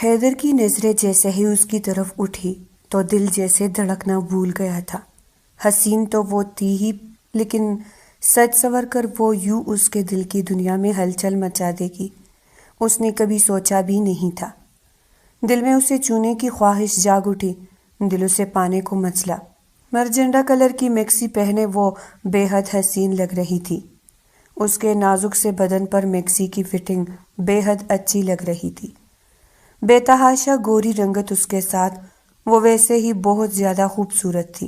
حیدر کی نظریں جیسے ہی اس کی طرف اٹھی تو دل جیسے دھڑکنا بھول گیا تھا۔ حسین تو وہ تھی ہی، لیکن سج سور کر وہ یوں اس کے دل کی دنیا میں ہلچل مچا دے گی، اس نے کبھی سوچا بھی نہیں تھا۔ دل میں اسے چھونے کی خواہش جاگ اٹھی، دل اسے پانے کو مچلا۔ مرجنڈا کلر کی میکسی پہنے وہ بے حد حسین لگ رہی تھی۔ اس کے نازک سے بدن پر میکسی کی فٹنگ بے حد اچھی لگ رہی تھی۔ بے تحاشا گوری رنگت اس کے ساتھ وہ ویسے ہی بہت زیادہ خوبصورت تھی،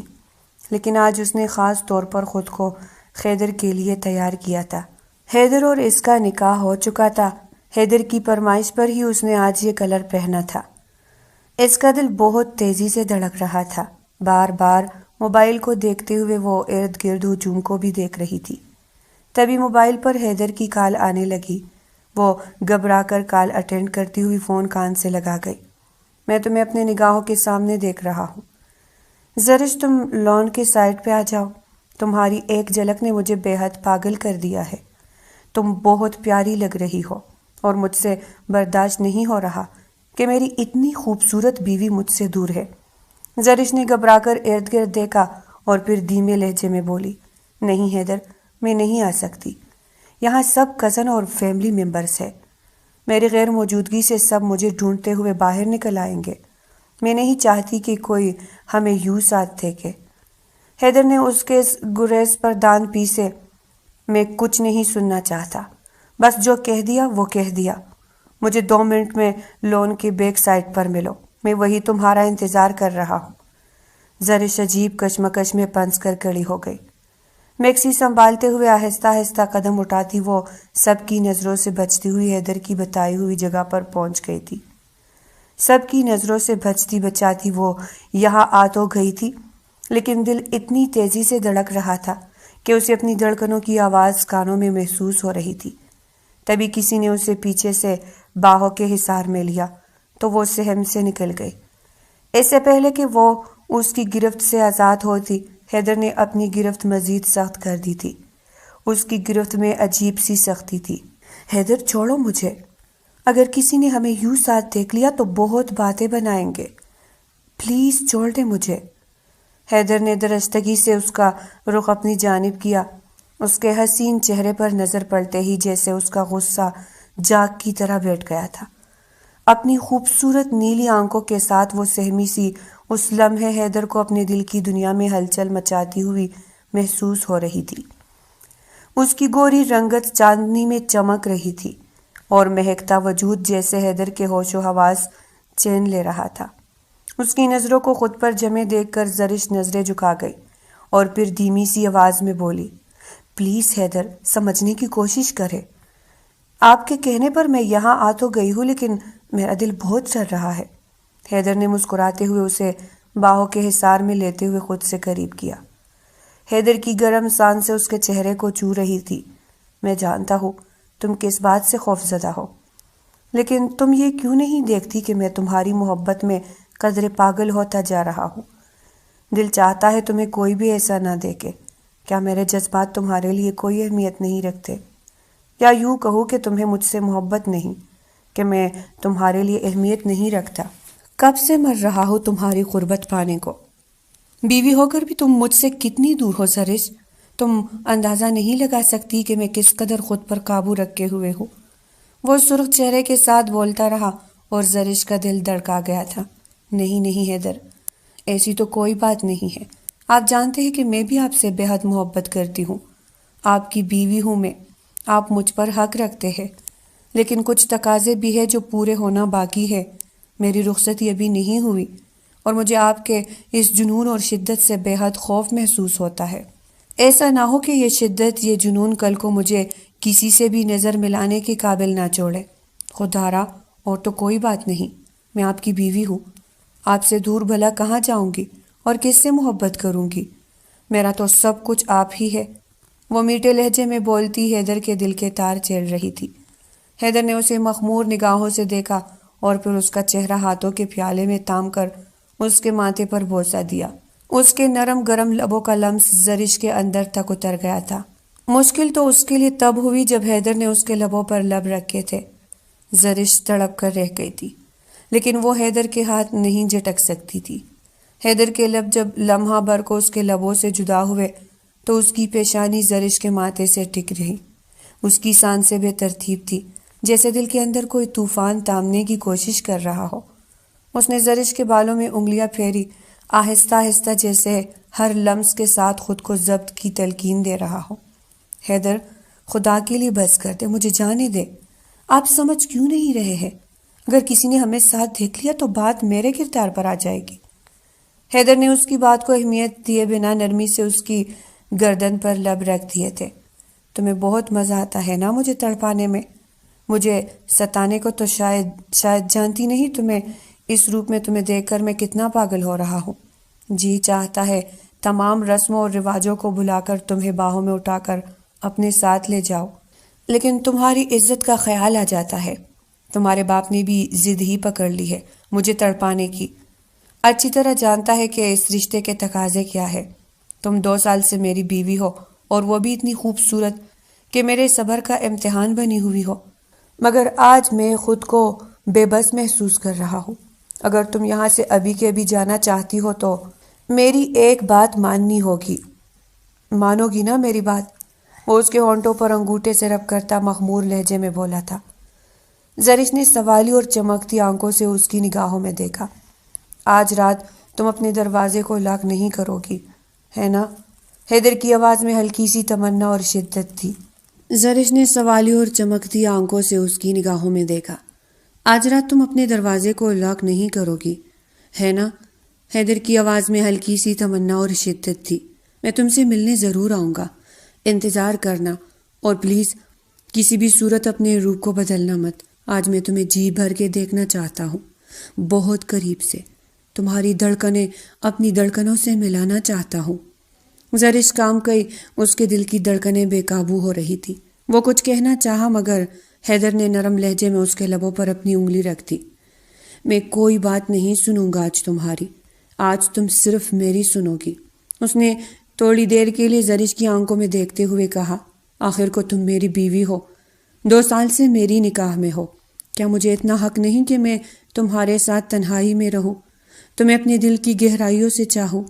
لیکن آج اس نے خاص طور پر خود کو حیدر کے لیے تیار کیا تھا۔ حیدر اور اس کا نکاح ہو چکا تھا، حیدر کی فرمائش پر ہی اس نے آج یہ کلر پہنا تھا۔ اس کا دل بہت تیزی سے دھڑک رہا تھا، بار بار موبائل کو دیکھتے ہوئے وہ ارد گرد ہجوم کو بھی دیکھ رہی تھی۔ تبھی موبائل پر حیدر کی کال آنے لگی۔ وہ گھبرا کر کال اٹینڈ کرتی ہوئی فون کان سے لگا گئی۔ میں تمہیں اپنے نگاہوں کے سامنے دیکھ رہا ہوں۔ زرش تم لان کے سائڈ پہ آ جاؤ، تمہاری ایک جھلک نے مجھے بے حد پاگل کر دیا ہے۔ تم بہت پیاری لگ رہی ہو اور مجھ سے برداشت نہیں ہو رہا کہ میری اتنی خوبصورت بیوی مجھ سے دور ہے۔ زرش نے گھبرا کر ارد گرد دیکھا اور پھر دھیمے لہجے میں بولی، نہیں حیدر، میں نہیں آ سکتی۔ یہاں سب کزن اور فیملی ممبرز ہیں۔ میری غیر موجودگی سے سب مجھے ڈھونڈتے ہوئے باہر نکل آئیں گے۔ میں نہیں چاہتی کہ کوئی ہمیں یوں ساتھ دیکھے۔ حیدر نے اس کے گریز پر دان پیسے، میں کچھ نہیں سننا چاہتا، بس جو کہہ دیا وہ کہہ دیا۔ مجھے 2 منٹ میں لون کے بیک سائڈ پر ملو، میں وہی تمہارا انتظار کر رہا ہوں۔ زرش عجیب کشمکش میں پنس کر کھڑی ہو گئی۔ میکسی سنبھالتے ہوئے آہستہ آہستہ قدم اٹھاتی وہ سب کی نظروں سے بچتی ہوئی حیدر کی بتائی ہوئی جگہ پر پہنچ گئی تھی۔ سب کی نظروں سے بچتی بچاتی وہ یہاں آ تو گئی تھی، لیکن دل اتنی تیزی سے دھڑک رہا تھا کہ اسے اپنی دھڑکنوں کی آواز کانوں میں محسوس ہو رہی تھی۔ تبھی کسی نے اسے پیچھے سے باہوں کے حصار میں لیا تو وہ سہم سے نکل گئی۔ اس سے پہلے کہ وہ اس کی گرفت سے آزاد ہوتی، حیدر نے اپنی گرفت مزید سخت کر دی تھی۔ اس کی گرفت میں عجیب سی سختی تھی۔ حیدر چھوڑو مجھے، اگر کسی نے ہمیں یوں ساتھ دیکھ لیا تو بہت باتیں بنائیں گے، پلیز چھوڑ دے مجھے۔ حیدر نے درستگی سے اس کا رخ اپنی جانب کیا۔ اس کے حسین چہرے پر نظر پڑتے ہی جیسے اس کا غصہ جاگ کی طرح بیٹھ گیا تھا۔ اپنی خوبصورت نیلی آنکھوں کے ساتھ وہ سہمی سی اس لمحے حیدر کو اپنے دل کی دنیا میں ہلچل مچاتی ہوئی محسوس ہو رہی تھی۔ اس کی گوری رنگت چاندنی میں چمک رہی تھی اور مہکتا وجود جیسے حیدر کے ہوش و حواس چین لے رہا تھا۔ اس کی نظروں کو خود پر جمے دیکھ کر زرش نظریں جھکا گئی اور پھر دھیمی سی آواز میں بولی، پلیز حیدر، سمجھنے کی کوشش کرے۔ آپ کے کہنے پر میں یہاں آ تو گئی ہوں، لیکن میرا دل بہت ڈر رہا ہے۔ حیدر نے مسکراتے ہوئے اسے باہوں کے حصار میں لیتے ہوئے خود سے قریب کیا۔ حیدر کی گرم سان سے اس کے چہرے کو چھو رہی تھی۔ میں جانتا ہوں تم کس بات سے خوف زدہ ہو، لیکن تم یہ کیوں نہیں دیکھتی کہ میں تمہاری محبت میں قدرے پاگل ہوتا جا رہا ہوں؟ دل چاہتا ہے تمہیں کوئی بھی ایسا نہ دیکھے۔ کیا میرے جذبات تمہارے لیے کوئی اہمیت نہیں رکھتے؟ یا یوں کہوں کہ تمہیں مجھ سے محبت نہیں، کہ میں تمہارے لیے اہمیت نہیں رکھتا؟ کب سے مر رہا ہوں تمہاری قربت پانے کو۔ بیوی ہو کر بھی تم مجھ سے کتنی دور ہو زرش، تم اندازہ نہیں لگا سکتی کہ میں کس قدر خود پر قابو رکھے ہوئے ہوں۔ وہ سرخ چہرے کے ساتھ بولتا رہا اور زرش کا دل دھڑکا گیا تھا۔ نہیں نہیں حیدر، ایسی تو کوئی بات نہیں ہے۔ آپ جانتے ہیں کہ میں بھی آپ سے بے حد محبت کرتی ہوں، آپ کی بیوی ہوں میں، آپ مجھ پر حق رکھتے ہیں، لیکن کچھ تقاضے بھی ہیں جو پورے ہونا باقی ہے۔ میری رخصتی ابھی نہیں ہوئی اور مجھے آپ کے اس جنون اور شدت سے بے حد خوف محسوس ہوتا ہے۔ ایسا نہ ہو کہ یہ شدت، یہ جنون کل کو مجھے کسی سے بھی نظر ملانے کے قابل نہ چھوڑے۔ خدارا، اور تو کوئی بات نہیں، میں آپ کی بیوی ہوں، آپ سے دور بھلا کہاں جاؤں گی اور کس سے محبت کروں گی؟ میرا تو سب کچھ آپ ہی ہے۔ وہ میٹھے لہجے میں بولتی حیدر کے دل کے تار چھیڑ رہی تھی۔ حیدر نے اسے مخمور نگاہوں سے دیکھا اور پھر اس کا چہرہ ہاتھوں کے پیالے میں تام کر اس کے ماتھے پر بوسہ دیا۔ اس کے نرم گرم لبوں کا لمس زرش کے اندر تک اتر گیا تھا۔ مشکل تو اس کے لیے تب ہوئی جب حیدر نے اس کے لبوں پر لب رکھے تھے۔ زرش تڑپ کر رہ گئی تھی، لیکن وہ حیدر کے ہاتھ نہیں جھٹک سکتی تھی۔ حیدر کے لب جب لمحہ بھر کو اس کے لبوں سے جدا ہوئے تو اس کی پیشانی زرش کے ماتھے سے ٹک رہی۔ اس کی سانسیں بے ترتیب تھی، جیسے دل کے اندر کوئی طوفان تامنے کی کوشش کر رہا ہو۔ اس نے زرش کے بالوں میں انگلیاں پھیری، آہستہ آہستہ، جیسے ہر لمس کے ساتھ خود کو ضبط کی تلقین دے رہا ہو۔ حیدر، خدا کے لیے بس کر دے، مجھے جانے دے۔ آپ سمجھ کیوں نہیں رہے ہیں؟ اگر کسی نے ہمیں ساتھ دیکھ لیا تو بات میرے کردار پر آ جائے گی۔ حیدر نے اس کی بات کو اہمیت دیے بنا نرمی سے اس کی گردن پر لب رکھ دیے تھے۔ تمہیں بہت مزہ آتا ہے نا مجھے تڑپانے میں؟ مجھے ستانے کو تو شاید جانتی نہیں تمہیں اس روپ میں تمہیں دیکھ کر میں کتنا پاگل ہو رہا ہوں۔ جی چاہتا ہے تمام رسموں اور رواجوں کو بھلا کر تمہیں باہوں میں اٹھا کر اپنے ساتھ لے جاؤ، لیکن تمہاری عزت کا خیال آ جاتا ہے۔ تمہارے باپ نے بھی ضد ہی پکڑ لی ہے مجھے تڑپانے کی۔ اچھی طرح جانتا ہے کہ اس رشتے کے تقاضے کیا ہے۔ تم 2 سال سے میری بیوی ہو اور وہ بھی اتنی خوبصورت کہ میرے صبر کا امتحان بنی ہوئی ہو، مگر آج میں خود کو بے بس محسوس کر رہا ہوں۔ اگر تم یہاں سے ابھی کے ابھی جانا چاہتی ہو تو میری ایک بات ماننی ہوگی۔ مانو گی نا میری بات؟ وہ اس کے ہونٹوں پر انگوٹھے سے رب کرتا مخمور لہجے میں بولا تھا۔ زرش نے سوالی اور چمکتی آنکھوں سے اس کی نگاہوں میں دیکھا۔ آج رات تم اپنے دروازے کو لاک نہیں کرو گی، ہے نا؟ حیدر کی آواز میں ہلکی سی تمنا اور شدت تھی۔ زرش نے سوالی اور چمکتی آنکھوں سے اس کی نگاہوں میں دیکھا۔ آج رات تم اپنے دروازے کو لاک نہیں کرو گی، ہے نا؟ حیدر کی آواز میں ہلکی سی تمنا اور شدت تھی۔ میں تم سے ملنے ضرور آؤں گا، انتظار کرنا، اور پلیز کسی بھی صورت اپنے روپ کو بدلنا مت۔ آج میں تمہیں جی بھر کے دیکھنا چاہتا ہوں، بہت قریب سے، تمہاری دھڑکنیں اپنی دھڑکنوں سے ملانا چاہتا ہوں۔ زرش کام گئی، اس کے دل کی دھڑکنیں بے قابو ہو رہی تھی۔ وہ کچھ کہنا چاہا مگر حیدر نے نرم لہجے میں اس کے لبوں پر اپنی انگلی رکھ دی۔ میں کوئی بات نہیں سنوں گا آج تمہاری، آج تم صرف میری سنو گی۔ اس نے تھوڑی دیر کے لیے زرش کی آنکھوں میں دیکھتے ہوئے کہا، آخر کو تم میری بیوی ہو، 2 سال سے میری نکاح میں ہو۔ کیا مجھے اتنا حق نہیں کہ میں تمہارے ساتھ تنہائی میں رہوں، تمہیں اپنے دل کی گہرائیوں سے چاہوں،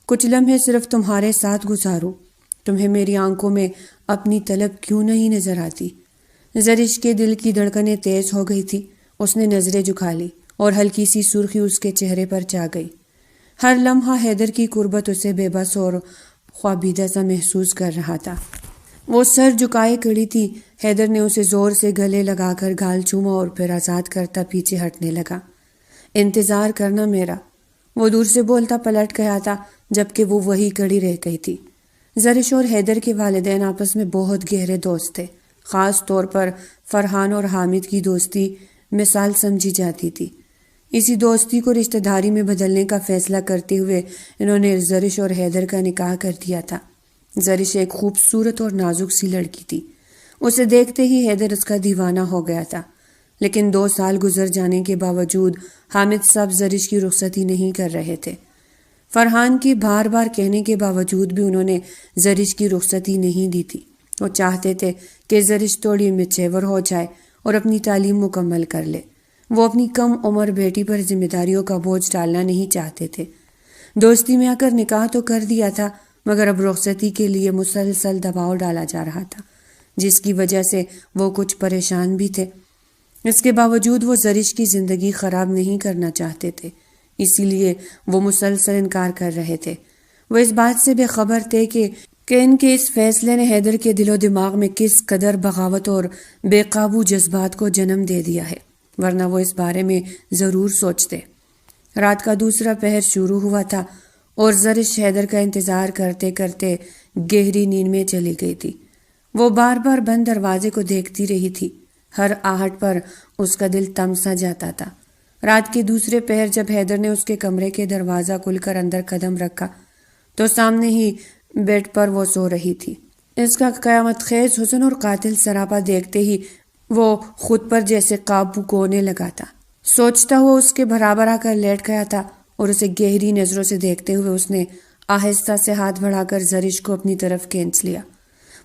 کچھ لمحے صرف تمہارے ساتھ گزاروں؟ تمہیں میری آنکھوں میں اپنی طلب کیوں نہیں نظر آتی؟ زرش کے دل کی دھڑکنیں تیز ہو گئی تھی۔ اس نے نظریں جھکا لی اور ہلکی سی سرخی اس کے چہرے پر چھا گئی۔ ہر لمحہ حیدر کی قربت اسے بے بس اور خوابیدہ سا محسوس کر رہا تھا۔ وہ سر جھکائے کھڑی تھی۔ حیدر نے اسے زور سے گلے لگا کر گال چوما اور پھر آزاد کرتا پیچھے ہٹنے لگا۔ انتظار کرنا میرا، وہ دور سے بولتا پلٹ گیا تھا، جبکہ وہ وہی کھڑی رہ گئی تھی۔ زرش اور حیدر کے والدین آپس میں بہت گہرے دوست تھے، خاص طور پر فرحان اور حامد کی دوستی مثال سمجھی جاتی تھی۔ اسی دوستی کو رشتہ داری میں بدلنے کا فیصلہ کرتے ہوئے انہوں نے زرش اور حیدر کا نکاح کر دیا تھا۔ زرش ایک خوبصورت اور نازک سی لڑکی تھی، اسے دیکھتے ہی حیدر اس کا دیوانہ ہو گیا تھا، لیکن 2 سال گزر جانے کے باوجود حامد صاحب زرش کی رخصتی نہیں کر رہے تھے۔ فرحان کی بار بار کہنے کے باوجود بھی انہوں نے زرش کی رخصتی نہیں دی تھی۔ وہ چاہتے تھے کہ زرش تھوڑی میچور ہو جائے اور اپنی تعلیم مکمل کر لے۔ وہ اپنی کم عمر بیٹی پر ذمہ داریوں کا بوجھ ڈالنا نہیں چاہتے تھے۔ دوستی میں آ کر نکاح تو کر دیا تھا، مگر اب رخصتی کے لیے مسلسل دباؤ ڈالا جا رہا تھا، جس کی وجہ سے وہ کچھ پریشان بھی تھے۔ اس کے باوجود وہ زرش کی زندگی خراب نہیں کرنا چاہتے تھے، اسی لیے وہ مسلسل انکار کر رہے تھے۔ وہ اس بات سے بے خبر تھے کہ ان کے اس فیصلے نے حیدر کے دل و دماغ میں کس قدر بغاوت اور بے قابو جذبات کو جنم دے دیا ہے، ورنہ وہ اس بارے میں ضرور سوچتے۔ رات کا دوسرا پہر شروع ہوا تھا اور زرش حیدر کا انتظار کرتے کرتے گہری نیند میں چلی گئی تھی۔ وہ بار بار بند دروازے کو دیکھتی رہی تھی، ہر آہٹ پر اس کا دل تم سا جاتا تھا۔ رات کے دوسرے پہر جب حیدر نے اس کے کمرے کے دروازہ کھول کر اندر قدم رکھا تو سامنے ہی بیڈ پر وہ سو رہی تھی۔ اس کا قیامت خیز حسن اور قاتل سراپا دیکھتے ہی وہ خود پر جیسے قابو کھونے لگا تھا۔ سوچتا ہوا اس کے برابر آ کر لیٹ گیا تھا اور اسے گہری نظروں سے دیکھتے ہوئے اس نے آہستہ سے ہاتھ بڑھا کر زرش کو اپنی طرف کھینچ لیا۔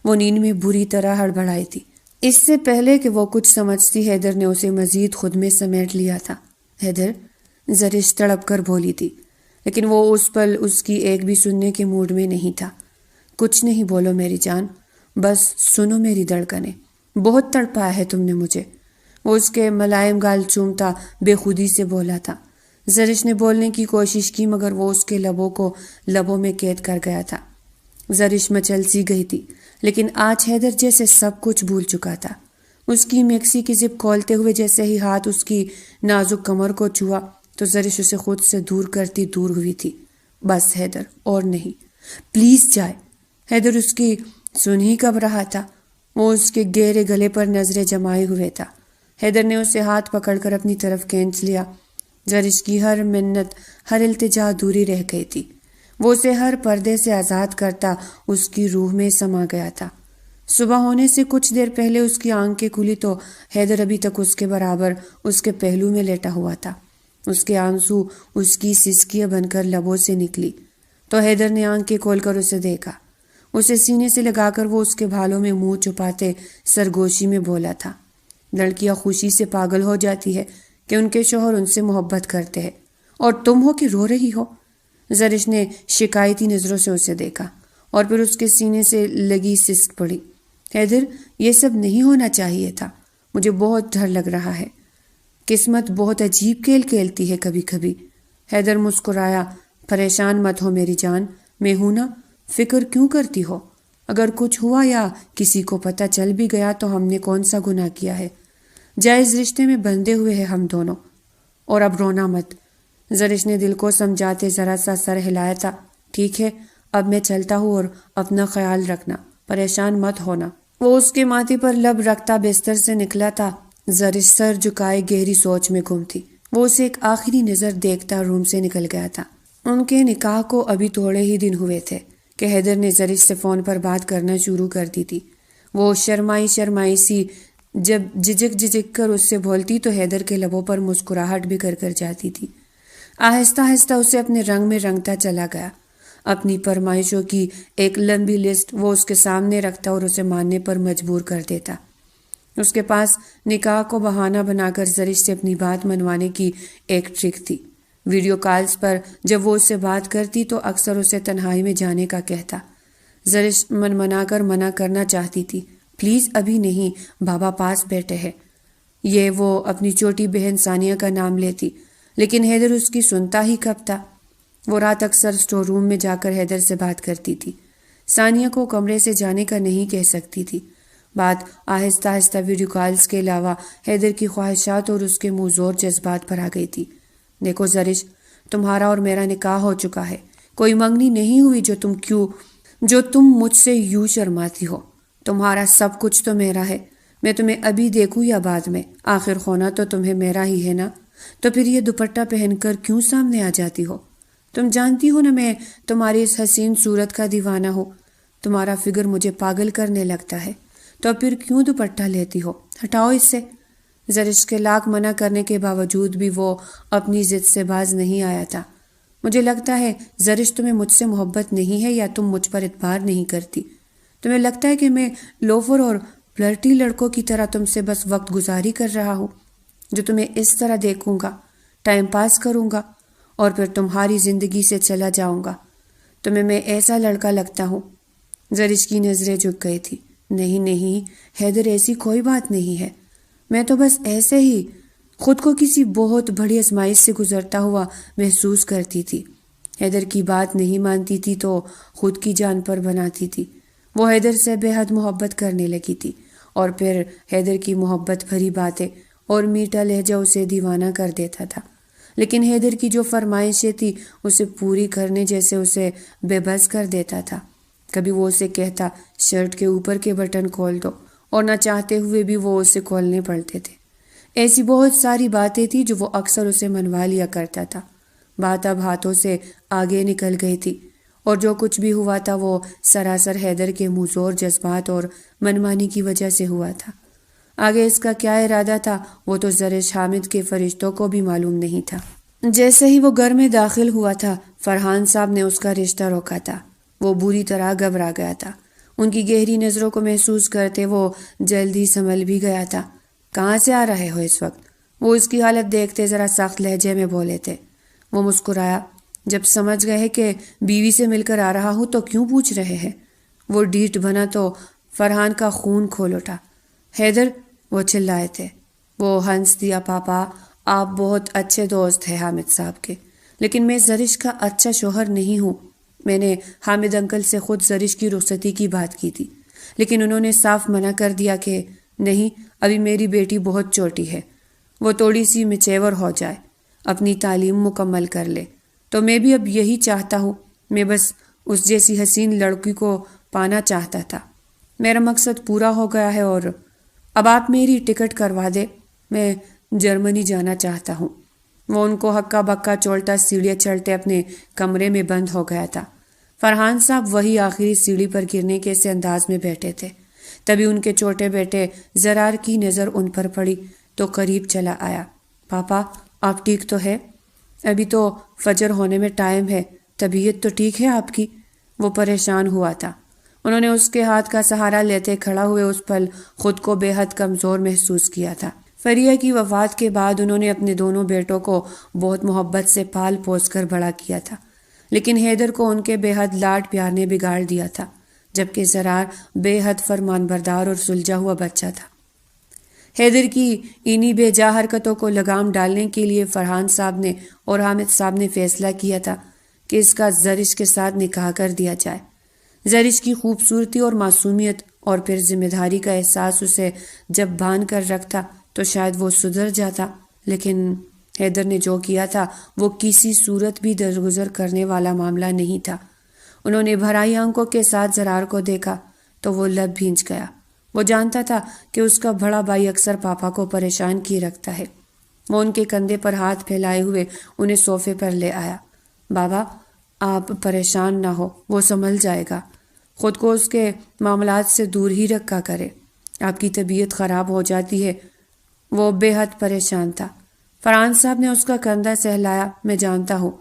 وہ نیند میں بری طرح ہڑبڑائی تھی۔ اس سے پہلے کہ وہ کچھ سمجھتی حیدر نے اسے مزید خود میں سمیٹ لیا تھا۔ حیدر، زرش تڑپ کر بولی تھی، لیکن وہ اس پل اس کی ایک بھی سننے کے موڈ میں نہیں تھا۔ کچھ نہیں بولو میری جان، بس سنو میری دھڑکنیں، بہت تڑپایا ہے تم نے مجھے۔ وہ اس کے ملائم گال چومتا بے خودی سے بولا تھا۔ زرش نے بولنے کی کوشش کی مگر وہ اس کے لبوں کو لبوں میں قید کر گیا تھا۔ زرش مچل سی گئی تھی، لیکن آج حیدر جیسے سب کچھ بھول چکا تھا۔ اس کی میکسی کی زپ کھولتے ہوئے جیسے ہی ہاتھ اس کی نازک کمر کو چھوا تو زرش اسے خود سے دور کرتی دور ہوئی تھی۔ بس حیدر، اور نہیں، پلیز جائے۔ حیدر اس کی سن ہی کب رہا تھا؟ وہ اس کے گہرے گلے پر نظریں جمائے ہوئے تھا۔ حیدر نے اسے ہاتھ پکڑ کر اپنی طرف کھینچ لیا۔ زرش کی ہر منت، ہر التجا ادھوری رہ گئی تھی۔ وہ اسے ہر پردے سے آزاد کرتا اس کی روح میں سما گیا تھا۔ صبح ہونے سے کچھ دیر پہلے اس کی آنکھیں کھلی تو حیدر ابھی تک اس کے برابر اس کے پہلو میں لیٹا ہوا تھا۔ اس کے آنسو اس کی سسکیاں بن کر لبوں سے نکلی تو حیدر نے آنکھیں کھول کر اسے دیکھا۔ اسے سینے سے لگا کر وہ اس کے بھالوں میں منہ چھپاتے سرگوشی میں بولا تھا، لڑکیاں خوشی سے پاگل ہو جاتی ہے کہ ان کے شوہر ان سے محبت کرتے ہیں، اور تم ہو کہ رو رہی ہو۔ زرش نے شکایتی نظروں سے اسے دیکھا اور پھر اس کے سینے سے لگی سسک پڑی۔ حیدر، یہ سب نہیں ہونا چاہیے تھا، مجھے بہت ڈر لگ رہا ہے، قسمت بہت عجیب کھیل کھیلتی ہے کبھی کبھی۔ حیدر مسکرایا۔ پریشان مت ہو میری جان، میں ہوں نا، فکر کیوں کرتی ہو؟ اگر کچھ ہوا یا کسی کو پتہ چل بھی گیا تو ہم نے کون سا گناہ کیا ہے؟ جائز رشتے میں بندھے ہوئے ہیں ہم دونوں، اور اب رونا مت۔ زرش نے دل کو سمجھاتے ذرا سا سر ہلایا تھا۔ ٹھیک ہے، اب میں چلتا ہوں، اور اپنا خیال رکھنا، پریشان مت ہونا۔ وہ اس کے ماتھے پر لب رکھتا بستر سے نکلا تھا۔ زرش سر جھکائے گہری سوچ میں گم تھی۔ وہ اسے ایک آخری نظر دیکھتا روم سے نکل گیا تھا۔ ان کے نکاح کو ابھی تھوڑے ہی دن ہوئے تھے کہ حیدر نے زرش سے فون پر بات کرنا شروع کر دی تھی۔ وہ شرمائی سی جب جھجک کر اس سے بولتی تو حیدر کے لبوں پر مسکراہٹ بھی کر جاتی تھی۔ آہستہ آہستہ اسے اپنے رنگ میں رنگتا چلا گیا۔ اپنی فرمائشوں کی ایک لمبی لسٹ وہ اس کے سامنے رکھتا اور اسے ماننے پر مجبور کر دیتا۔ اس کے پاس نکاح کو بہانہ بنا کر زرش سے اپنی بات منوانے کی ایک ٹرک تھی۔ ویڈیو کالز پر جب وہ اس سے بات کرتی تو اکثر اسے تنہائی میں جانے کا کہتا۔ زرش منمنا کر منع کرنا چاہتی تھی، پلیز ابھی نہیں، بابا پاس بیٹھے ہیں۔ یہ وہ اپنی چھوٹی بہن ثانیہ کا نام لیتی، لیکن حیدر اس کی سنتا ہی کب تھا۔ وہ رات اکثر اسٹور روم میں جا کر حیدر سے بات کرتی تھی۔ ثانیہ کو کمرے سے جانے کا نہیں کہہ سکتی تھی۔ بات آہستہ آہستہ ویڈیو کالز کے علاوہ حیدر کی خواہشات اور اس کے منہ زور جذبات پر آ گئی تھی۔ دیکھو زرش، تمہارا اور میرا نکاح ہو چکا ہے، کوئی منگنی نہیں ہوئی جو تم مجھ سے یوں شرماتی ہو۔ تمہارا سب کچھ تو میرا ہے، میں تمہیں ابھی دیکھوں یا بعد میں، آخر ہونا تو تمہیں میرا ہی ہے نا، تو پھر یہ دوپٹہ پہن کر کیوں سامنے آ جاتی ہو؟ تم جانتی ہو نا میں تمہاری اس حسین صورت کا دیوانہ ہوں، تمہارا فگر مجھے پاگل کرنے لگتا ہے، تو پھر کیوں دوپٹہ لیتی ہو؟ ہٹاؤ اس سے۔ زرش کے لاکھ منع کرنے کے باوجود بھی وہ اپنی ضد سے باز نہیں آیا تھا۔ مجھے لگتا ہے زرش تمہیں مجھ سے محبت نہیں ہے یا تم مجھ پر اعتبار نہیں کرتی۔ تمہیں لگتا ہے کہ میں لوفر اور فلرٹی لڑکوں کی طرح تم سے بس وقت گزاری کر رہا ہوں، جو تمہیں اس طرح دیکھوں گا، ٹائم پاس کروں گا اور پھر تمہاری زندگی سے چلا جاؤں گا۔ تمہیں میں ایسا لڑکا لگتا ہوں؟ زرش کی نظریں جھک گئی تھی۔ نہیں حیدر، ایسی کوئی بات نہیں ہے، میں تو بس ایسے ہی خود کو کسی بہت بڑی آزمائش سے گزرتا ہوا محسوس کرتی تھی۔ حیدر کی بات نہیں مانتی تھی تو خود کی جان پر بناتی تھی۔ وہ حیدر سے بے حد محبت کرنے لگی تھی، اور پھر حیدر کی محبت بھری باتیں اور میٹھا لہجہ اسے دیوانہ کر دیتا تھا، لیکن حیدر کی جو فرمائشیں تھی اسے پوری کرنے جیسے اسے بے بس کر دیتا تھا۔ کبھی وہ اسے کہتا شرٹ کے اوپر کے بٹن کھول دو، اور نہ چاہتے ہوئے بھی وہ اسے کھولنے پڑتے تھے۔ ایسی بہت ساری باتیں تھیں جو وہ اکثر اسے منوا لیا کرتا تھا۔ بات اب ہاتھوں سے آگے نکل گئی تھی، اور جو کچھ بھی ہوا تھا وہ سراسر حیدر کے منہ زور جذبات اور منمانی کی وجہ سے ہوا تھا۔ آگے اس کا کیا ارادہ تھا وہ تو زرش حامد کے فرشتوں کو بھی معلوم نہیں تھا۔ جیسے ہی وہ گھر میں داخل ہوا تھا، فرحان صاحب نے اس کا رشتہ روکا تھا۔ وہ بری طرح گھبرا گیا تھا۔ ان کی گہری نظروں کو محسوس کرتے وہ جلد ہی سنبھل بھی گیا تھا۔ کہاں سے آ رہے ہو اس وقت؟ وہ اس کی حالت دیکھتے ذرا سخت لہجے میں بولے تھے۔ وہ مسکرایا۔ جب سمجھ گئے کہ بیوی سے مل کر آ رہا ہوں تو کیوں پوچھ رہے ہیں؟ وہ ڈیٹ بنا تو فرحان کا خون کھول اٹھا۔ حیدر، وہ چلائے تھے۔ وہ ہنس دیا۔ پاپا، آپ بہت اچھے دوست ہیں حامد صاحب کے، لیکن میں زرش کا اچھا شوہر نہیں ہوں۔ میں نے حامد انکل سے خود زرش کی رخصتی کی بات کی تھی، لیکن انہوں نے صاف منع کر دیا کہ نہیں، ابھی میری بیٹی بہت چھوٹی ہے، وہ تھوڑی سی میچور ہو جائے، اپنی تعلیم مکمل کر لے۔ تو میں بھی اب یہی چاہتا ہوں، میں بس اس جیسی حسین لڑکی کو پانا چاہتا تھا۔ میرا مقصد پورا ہو گیا ہے، اور اب آپ میری ٹکٹ کروا دے، میں جرمنی جانا چاہتا ہوں۔ وہ ان کو ہکا بکا چولتا سیڑھیاں چڑھتے اپنے کمرے میں بند ہو گیا تھا۔ فرحان صاحب وہی آخری سیڑھی پر گرنے کے سے انداز میں بیٹھے تھے۔ تبھی ان کے چھوٹے بیٹے زرار کی نظر ان پر پڑی تو قریب چلا آیا۔ پاپا، آپ ٹھیک تو ہے؟ ابھی تو فجر ہونے میں ٹائم ہے، طبیعت تو ٹھیک ہے آپ کی؟ وہ پریشان ہوا تھا۔ انہوں نے اس کے ہاتھ کا سہارا لیتے کھڑا ہوئے اس پل خود کو بے حد کمزور محسوس کیا تھا۔ فریہ کی وفات کے بعد انہوں نے اپنے دونوں بیٹوں کو بہت محبت سے پال پوس کر بڑا کیا تھا، لیکن حیدر کو ان کے بے حد لاڈ پیار نے بگاڑ دیا تھا، جبکہ زرار بے حد فرمان بردار اور سلجھا ہوا بچہ تھا۔ حیدر کی انہی بے جا حرکتوں کو لگام ڈالنے کے لیے فرحان صاحب نے اور حامد صاحب نے فیصلہ کیا تھا کہ اس کا زرش کے ساتھ نکاح کر دیا جائے۔ زرش کی خوبصورتی اور معصومیت اور پھر ذمہ داری کا احساس اسے جب باندھ کر رکھتا تو شاید وہ سدھر جاتا، لیکن حیدر نے جو کیا تھا وہ کسی صورت بھی درگزر کرنے والا معاملہ نہیں تھا۔ انہوں نے بھرائی آنکھوں کے ساتھ زرار کو دیکھا تو وہ لب بھینچ گیا۔ وہ جانتا تھا کہ اس کا بڑا بھائی اکثر پاپا کو پریشان کیے رکھتا ہے۔ وہ ان کے کندھے پر ہاتھ پھیلائے ہوئے انہیں صوفے پر لے آیا۔ بابا، آپ پریشان نہ ہو، وہ سنبھل جائے گا۔ خود کو اس کے معاملات سے دور ہی رکھا کرے، آپ کی طبیعت خراب ہو جاتی ہے۔ وہ بے حد پریشان تھا۔ فرحان صاحب نے اس کا کندھا سہلایا۔ میں جانتا ہوں،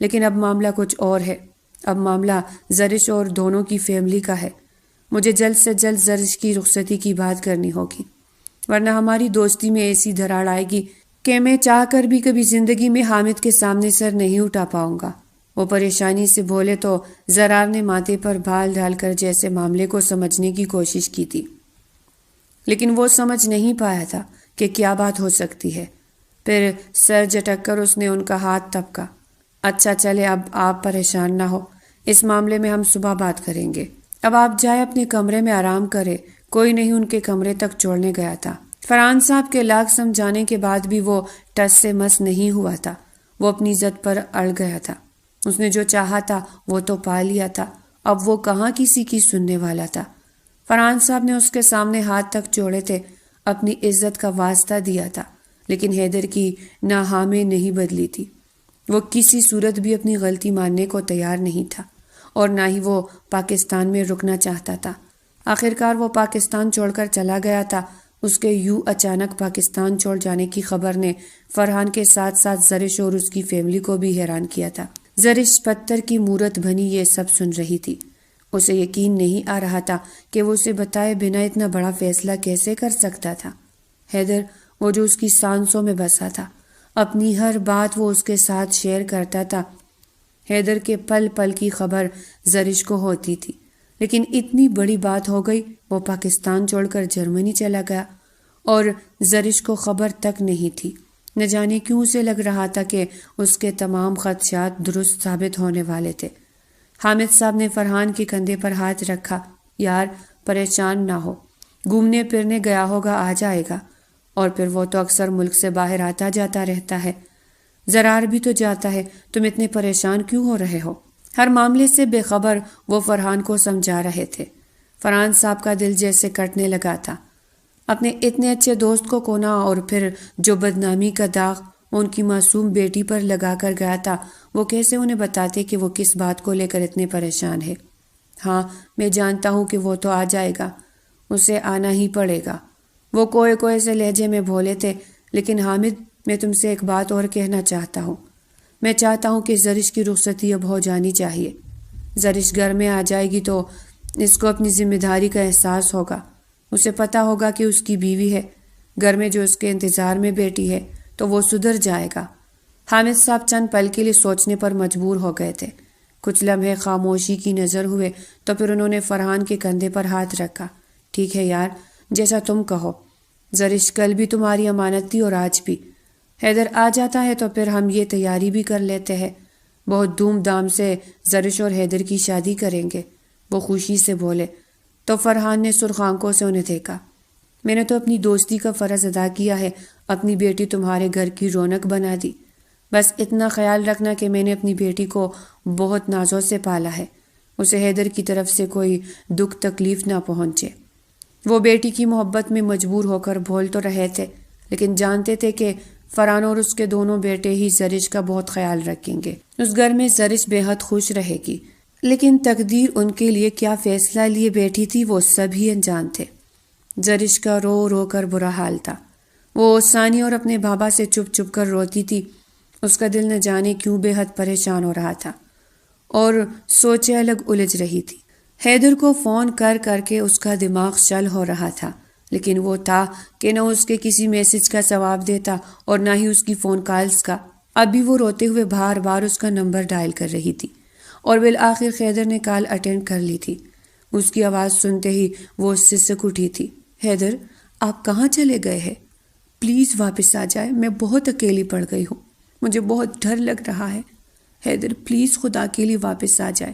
لیکن اب معاملہ کچھ اور ہے۔ اب معاملہ زرش اور دونوں کی فیملی کا ہے۔ مجھے جلد سے جلد زرش کی رخصتی کی بات کرنی ہوگی، ورنہ ہماری دوستی میں ایسی دراڑ آئے گی کہ میں چاہ کر بھی کبھی زندگی میں حامد کے سامنے سر نہیں اٹھا پاؤں گا۔ وہ پریشانی سے بولے تو زرار نے ماتھے پر بال ڈال کر جیسے معاملے کو سمجھنے کی کوشش کی تھی، لیکن وہ سمجھ نہیں پایا تھا کہ کیا بات ہو سکتی ہے۔ پھر سر جھٹک کر اس نے ان کا ہاتھ تھپکا۔ اچھا چلے، اب آپ پریشان نہ ہو، اس معاملے میں ہم صبح بات کریں گے۔ اب آپ جائے اپنے کمرے میں آرام کرے۔ کوئی نہیں ان کے کمرے تک چھوڑنے گیا تھا۔ فرحان صاحب کے لاکھ سمجھانے کے بعد بھی وہ ٹس سے مس نہیں ہوا تھا۔ وہ اپنی ضد پر اڑ گیا تھا۔ اس نے جو چاہا تھا وہ تو پا لیا تھا، اب وہ کہاں کسی کی سننے والا تھا۔ فرحان صاحب نے اس کے سامنے ہاتھ تک جوڑے تھے، اپنی عزت کا واسطہ دیا تھا، لیکن حیدر کی نہ ہاں میں نہیں بدلی تھی۔ وہ کسی صورت بھی اپنی غلطی ماننے کو تیار نہیں تھا، اور نہ ہی وہ پاکستان میں رکنا چاہتا تھا۔ آخرکار وہ پاکستان چھوڑ کر چلا گیا تھا۔ اس کے یوں اچانک پاکستان چھوڑ جانے کی خبر نے فرحان کے ساتھ ساتھ زرش اور اس کی فیملی کو بھی حیران کیا تھا۔ زرش پتھر کی مورت بنی یہ سب سن رہی تھی۔ اسے یقین نہیں آ رہا تھا کہ وہ اسے بتائے بنا اتنا بڑا فیصلہ کیسے کر سکتا تھا۔ حیدر، وہ جو اس کی سانسوں میں بسا تھا، اپنی ہر بات وہ اس کے ساتھ شیئر کرتا تھا۔ حیدر کے پل پل کی خبر زرش کو ہوتی تھی، لیکن اتنی بڑی بات ہو گئی، وہ پاکستان چھوڑ کر جرمنی چلا گیا اور زرش کو خبر تک نہیں تھی۔ نہ جانے کیوں اسے لگ رہا تھا کہ اس کے تمام خدشات درست ثابت ہونے والے تھے۔ حامد صاحب نے فرحان کے کندھے پر ہاتھ رکھا۔ یار، پریشان نہ ہو، گھومنے پھرنے گیا ہوگا، آ جائے گا، اور پھر وہ تو اکثر ملک سے باہر آتا جاتا رہتا ہے۔ زرار بھی تو جاتا ہے، تم اتنے پریشان کیوں ہو رہے ہو؟ ہر معاملے سے بے خبر وہ فرحان کو سمجھا رہے تھے۔ فرحان صاحب کا دل جیسے کٹنے لگا تھا۔ اپنے اتنے اچھے دوست کو کونا اور پھر جو بدنامی کا داغ ان کی معصوم بیٹی پر لگا کر گیا تھا، وہ کیسے انہیں بتاتے کہ وہ کس بات کو لے کر اتنے پریشان ہے۔ ہاں، میں جانتا ہوں کہ وہ تو آ جائے گا، اسے آنا ہی پڑے گا۔ وہ کوئے کوئے سے لہجے میں بولے تھے۔ لیکن حامد، میں تم سے ایک بات اور کہنا چاہتا ہوں۔ میں چاہتا ہوں کہ زرش کی رخصتی اب ہو جانی چاہیے۔ زرش گھر میں آ جائے گی تو اس کو اپنی ذمہ داری کا احساس ہوگا۔ اسے پتہ ہوگا کہ اس کی بیوی ہے، گھر میں جو اس کے انتظار میں بیٹی ہے، تو وہ سدھر جائے گا۔ حامد صاحب چند پل کے لیے سوچنے پر مجبور ہو گئے تھے۔ کچھ لمحے خاموشی کی نظر ہوئے تو پھر انہوں نے فرحان کے کندھے پر ہاتھ رکھا۔ ٹھیک ہے یار، جیسا تم کہو۔ زرش کل بھی تمہاری امانت تھی اور آج بھی۔ حیدر آ جاتا ہے تو پھر ہم یہ تیاری بھی کر لیتے ہیں، بہت دھوم دھام سے زرش اور حیدر کی شادی کریں گے، وہ خوشی سے بولے۔ تو فرحان نے سرخ آنکھوں سے انہیں دیکھا۔ میں نے تو اپنی دوستی کا فرض ادا کیا ہے، اپنی بیٹی تمہارے گھر کی رونق بنا دی۔ بس اتنا خیال رکھنا کہ میں نے اپنی بیٹی کو بہت نازوں سے پالا ہے، اسے حیدر کی طرف سے کوئی دکھ تکلیف نہ پہنچے۔ وہ بیٹی کی محبت میں مجبور ہو کر بول تو رہے تھے، لیکن جانتے تھے کہ فرحان اور اس کے دونوں بیٹے ہی زرش کا بہت خیال رکھیں گے۔ اس گھر میں زرش بے حد خوش رہے گی، لیکن تقدیر ان کے لیے کیا فیصلہ لیے بیٹھی تھی وہ سب ہی انجان تھے۔ زرش کا رو رو کر برا حال تھا۔ وہ ثانی اور اپنے بابا سے چپ چپ کر روتی تھی۔ اس کا دل نہ جانے کیوں بے حد پریشان ہو رہا تھا اور سوچیں الگ الجھ رہی تھی۔ حیدر کو فون کر کر کے اس کا دماغ چل ہو رہا تھا، لیکن وہ تھا کہ نہ اس کے کسی میسج کا جواب دیتا اور نہ ہی اس کی فون کالز کا۔ ابھی وہ روتے ہوئے بار بار اس کا نمبر ڈائل کر رہی تھی اور بالآخر حیدر نے کال اٹینڈ کر لی تھی۔ اس کی آواز سنتے ہی وہ سسک اٹھی تھی۔ حیدر، آپ کہاں چلے گئے ہیں؟ پلیز واپس آ جائے، میں بہت اکیلی پڑ گئی ہوں، مجھے بہت ڈر لگ رہا ہے۔ حیدر پلیز خدا کے لیے واپس آ جائے،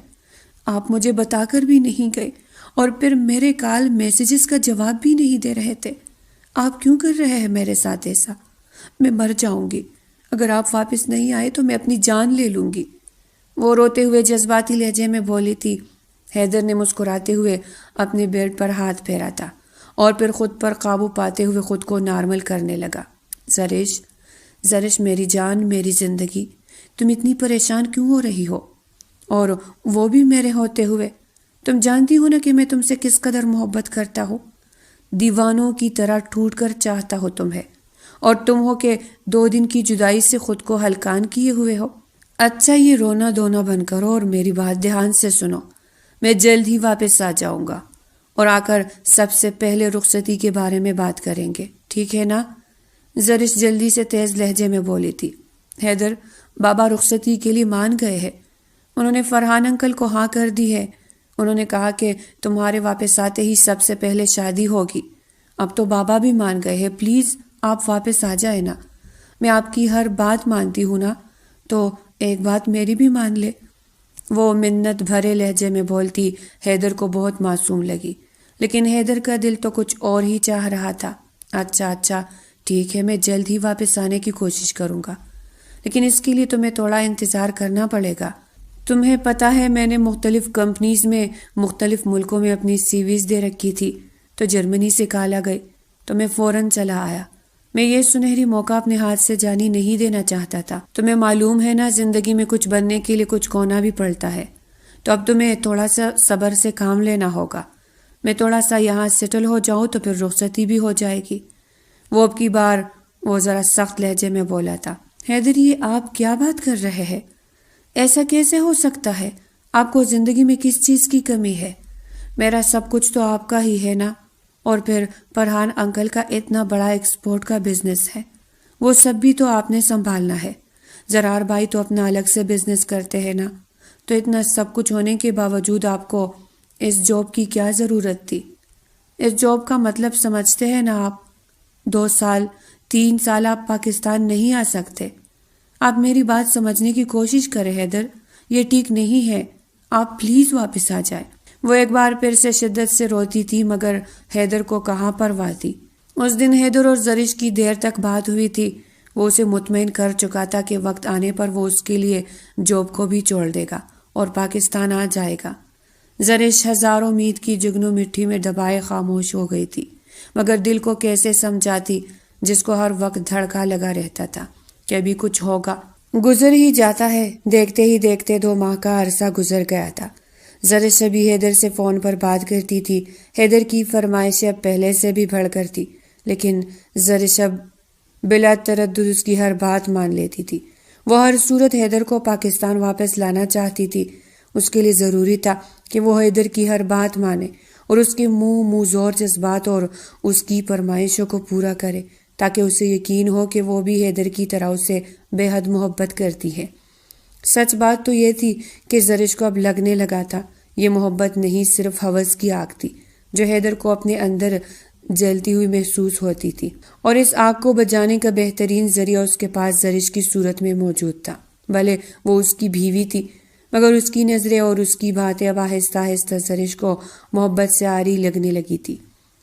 آپ مجھے بتا کر بھی نہیں گئے اور پھر میرے کال میسیجز کا جواب بھی نہیں دے رہے تھے۔ آپ کیوں کر رہے ہیں میرے ساتھ ایسا؟ میں مر جاؤں گی، اگر آپ واپس نہیں آئے تو میں اپنی جان لے لوں گی، وہ روتے ہوئے جذباتی لہجے میں بولی تھی۔ حیدر نے مسکراتے ہوئے اپنے بیڈ پر ہاتھ پھیرا تھا اور پھر خود پر قابو پاتے ہوئے خود کو نارمل کرنے لگا۔ زرش میری جان، میری زندگی، تم اتنی پریشان کیوں ہو رہی ہو؟ اور وہ بھی میرے ہوتے ہوئے؟ تم جانتی ہو نا کہ میں تم سے کس قدر محبت کرتا ہوں، دیوانوں کی طرح ٹوٹ کر چاہتا ہو تمہیں، اور تم ہو کہ 2 دن کی جدائی سے خود کو ہلکان کیے ہوئے ہو۔ اچھا، یہ رونا دھونا بند کرو اور میری بات دھیان سے سنو۔ میں جلد ہی واپس آ جاؤں گا اور آ کر سب سے پہلے رخصتی کے بارے میں بات کریں گے، ٹھیک ہے نا؟ زرش جلدی سے تیز لہجے میں بولی تھی۔ حیدر، بابا رخصتی کے لیے مان گئے ہیں، انہوں نے فرحان انکل کو ہاں کر دی ہے، انہوں نے کہا کہ تمہارے واپس آتے ہی سب سے پہلے شادی ہوگی۔ اب تو بابا بھی مان گئے ہیں، پلیز آپ واپس آ جائے نا، میں آپ کی ہر بات مانتی ہوں نا، تو ایک بات میری بھی مان لے، وہ منت بھرے لہجے میں بولتی حیدر کو بہت معصوم لگی، لیکن حیدر کا دل تو کچھ اور ہی چاہ رہا تھا۔ اچھا ٹھیک ہے، میں جلد ہی واپس آنے کی کوشش کروں گا، لیکن اس کے لیے تمہیں تھوڑا انتظار کرنا پڑے گا۔ تمہیں پتہ ہے میں نے مختلف کمپنیز میں مختلف ملکوں میں اپنی سی ویز دے رکھی تھی، تو جرمنی سے کال آ گئی تو میں فوراً چلا آیا۔ میں یہ سنہری موقع اپنے ہاتھ سے جانی نہیں دینا چاہتا تھا۔ تمہیں معلوم ہے نا، زندگی میں کچھ بننے کے لیے کچھ کھونا بھی پڑتا ہے، تو اب تمہیں تھوڑا سا صبر سے کام لینا ہوگا۔ میں تھوڑا سا یہاں سیٹل ہو جاؤں تو پھر رخصتی بھی ہو جائے گی۔ وہ اب کی بار وہ ذرا سخت لہجے میں بولا تھا۔ حیدر، یہ آپ کیا بات کر رہے ہیں؟ ایسا کیسے ہو سکتا ہے؟ آپ کو زندگی میں کس چیز کی کمی ہے؟ میرا سب کچھ تو آپ کا ہی ہے نا، اور پھر فرحان انکل کا اتنا بڑا ایکسپورٹ کا بزنس ہے، وہ سب بھی تو آپ نے سنبھالنا ہے۔ زرار بھائی تو اپنا الگ سے بزنس کرتے ہیں نا، تو اتنا سب کچھ ہونے کے باوجود آپ کو اس جاب کی کیا ضرورت تھی؟ اس جاب کا مطلب سمجھتے ہیں نا آپ؟ 2 سال 3 سال آپ پاکستان نہیں آ سکتے۔ آپ میری بات سمجھنے کی کوشش کریں حیدر، یہ ٹھیک نہیں ہے، آپ پلیز واپس آ جائیں۔ وہ ایک بار پھر سے شدت سے روتی تھی، مگر حیدر کو کہاں پرواہ تھی۔ اس دن حیدر اور زرش کی دیر تک بات ہوئی تھی۔ وہ اسے مطمئن کر چکا تھا کہ وقت آنے پر وہ اس کے لیے جاب کو بھی چھوڑ دے گا اور پاکستان آ جائے گا۔ زرش ہزاروں امید کی جگنو مٹھی میں دبائے خاموش ہو گئی تھی، مگر دل کو کیسے سمجھاتی جس کو ہر وقت دھڑکا لگا رہتا تھا کہ ابھی کچھ ہوگا۔ گزر ہی جاتا ہے۔ دیکھتے ہی دیکھتے 2 ماہ کا عرصہ گزر گیا تھا۔ زرش ابھی حیدر سے فون پر بات کرتی تھی۔ حیدر کی فرمائشیں اب پہلے سے بھی بڑھ کر تھی، لیکن زرش اب بلا تردد اس کی ہر بات مان لیتی تھی۔ وہ ہر صورت حیدر کو پاکستان واپس لانا چاہتی تھی۔ اس کے لیے ضروری تھا کہ وہ حیدر کی ہر بات مانے اور اس کے منہ زور جذبات اور اس کی فرمائشوں کو پورا کرے۔ تاکہ اسے یقین ہو کہ وہ بھی حیدر کی طرح اسے بے حد محبت کرتی ہے۔ سچ بات تو یہ تھی کہ زرش کو اب لگنے لگا تھا یہ محبت نہیں صرف ہوس کی آگ تھی جو حیدر کو اپنے اندر جلتی ہوئی محسوس ہوتی تھی، اور اس آگ کو بجھانے کا بہترین ذریعہ اس کے پاس زرش کی صورت میں موجود تھا۔ بھلے وہ اس کی بیوی تھی مگر اس کی نظریں اور اس کی باتیں اب آہستہ آہستہ زرش کو محبت سے عاری لگنے لگی تھی۔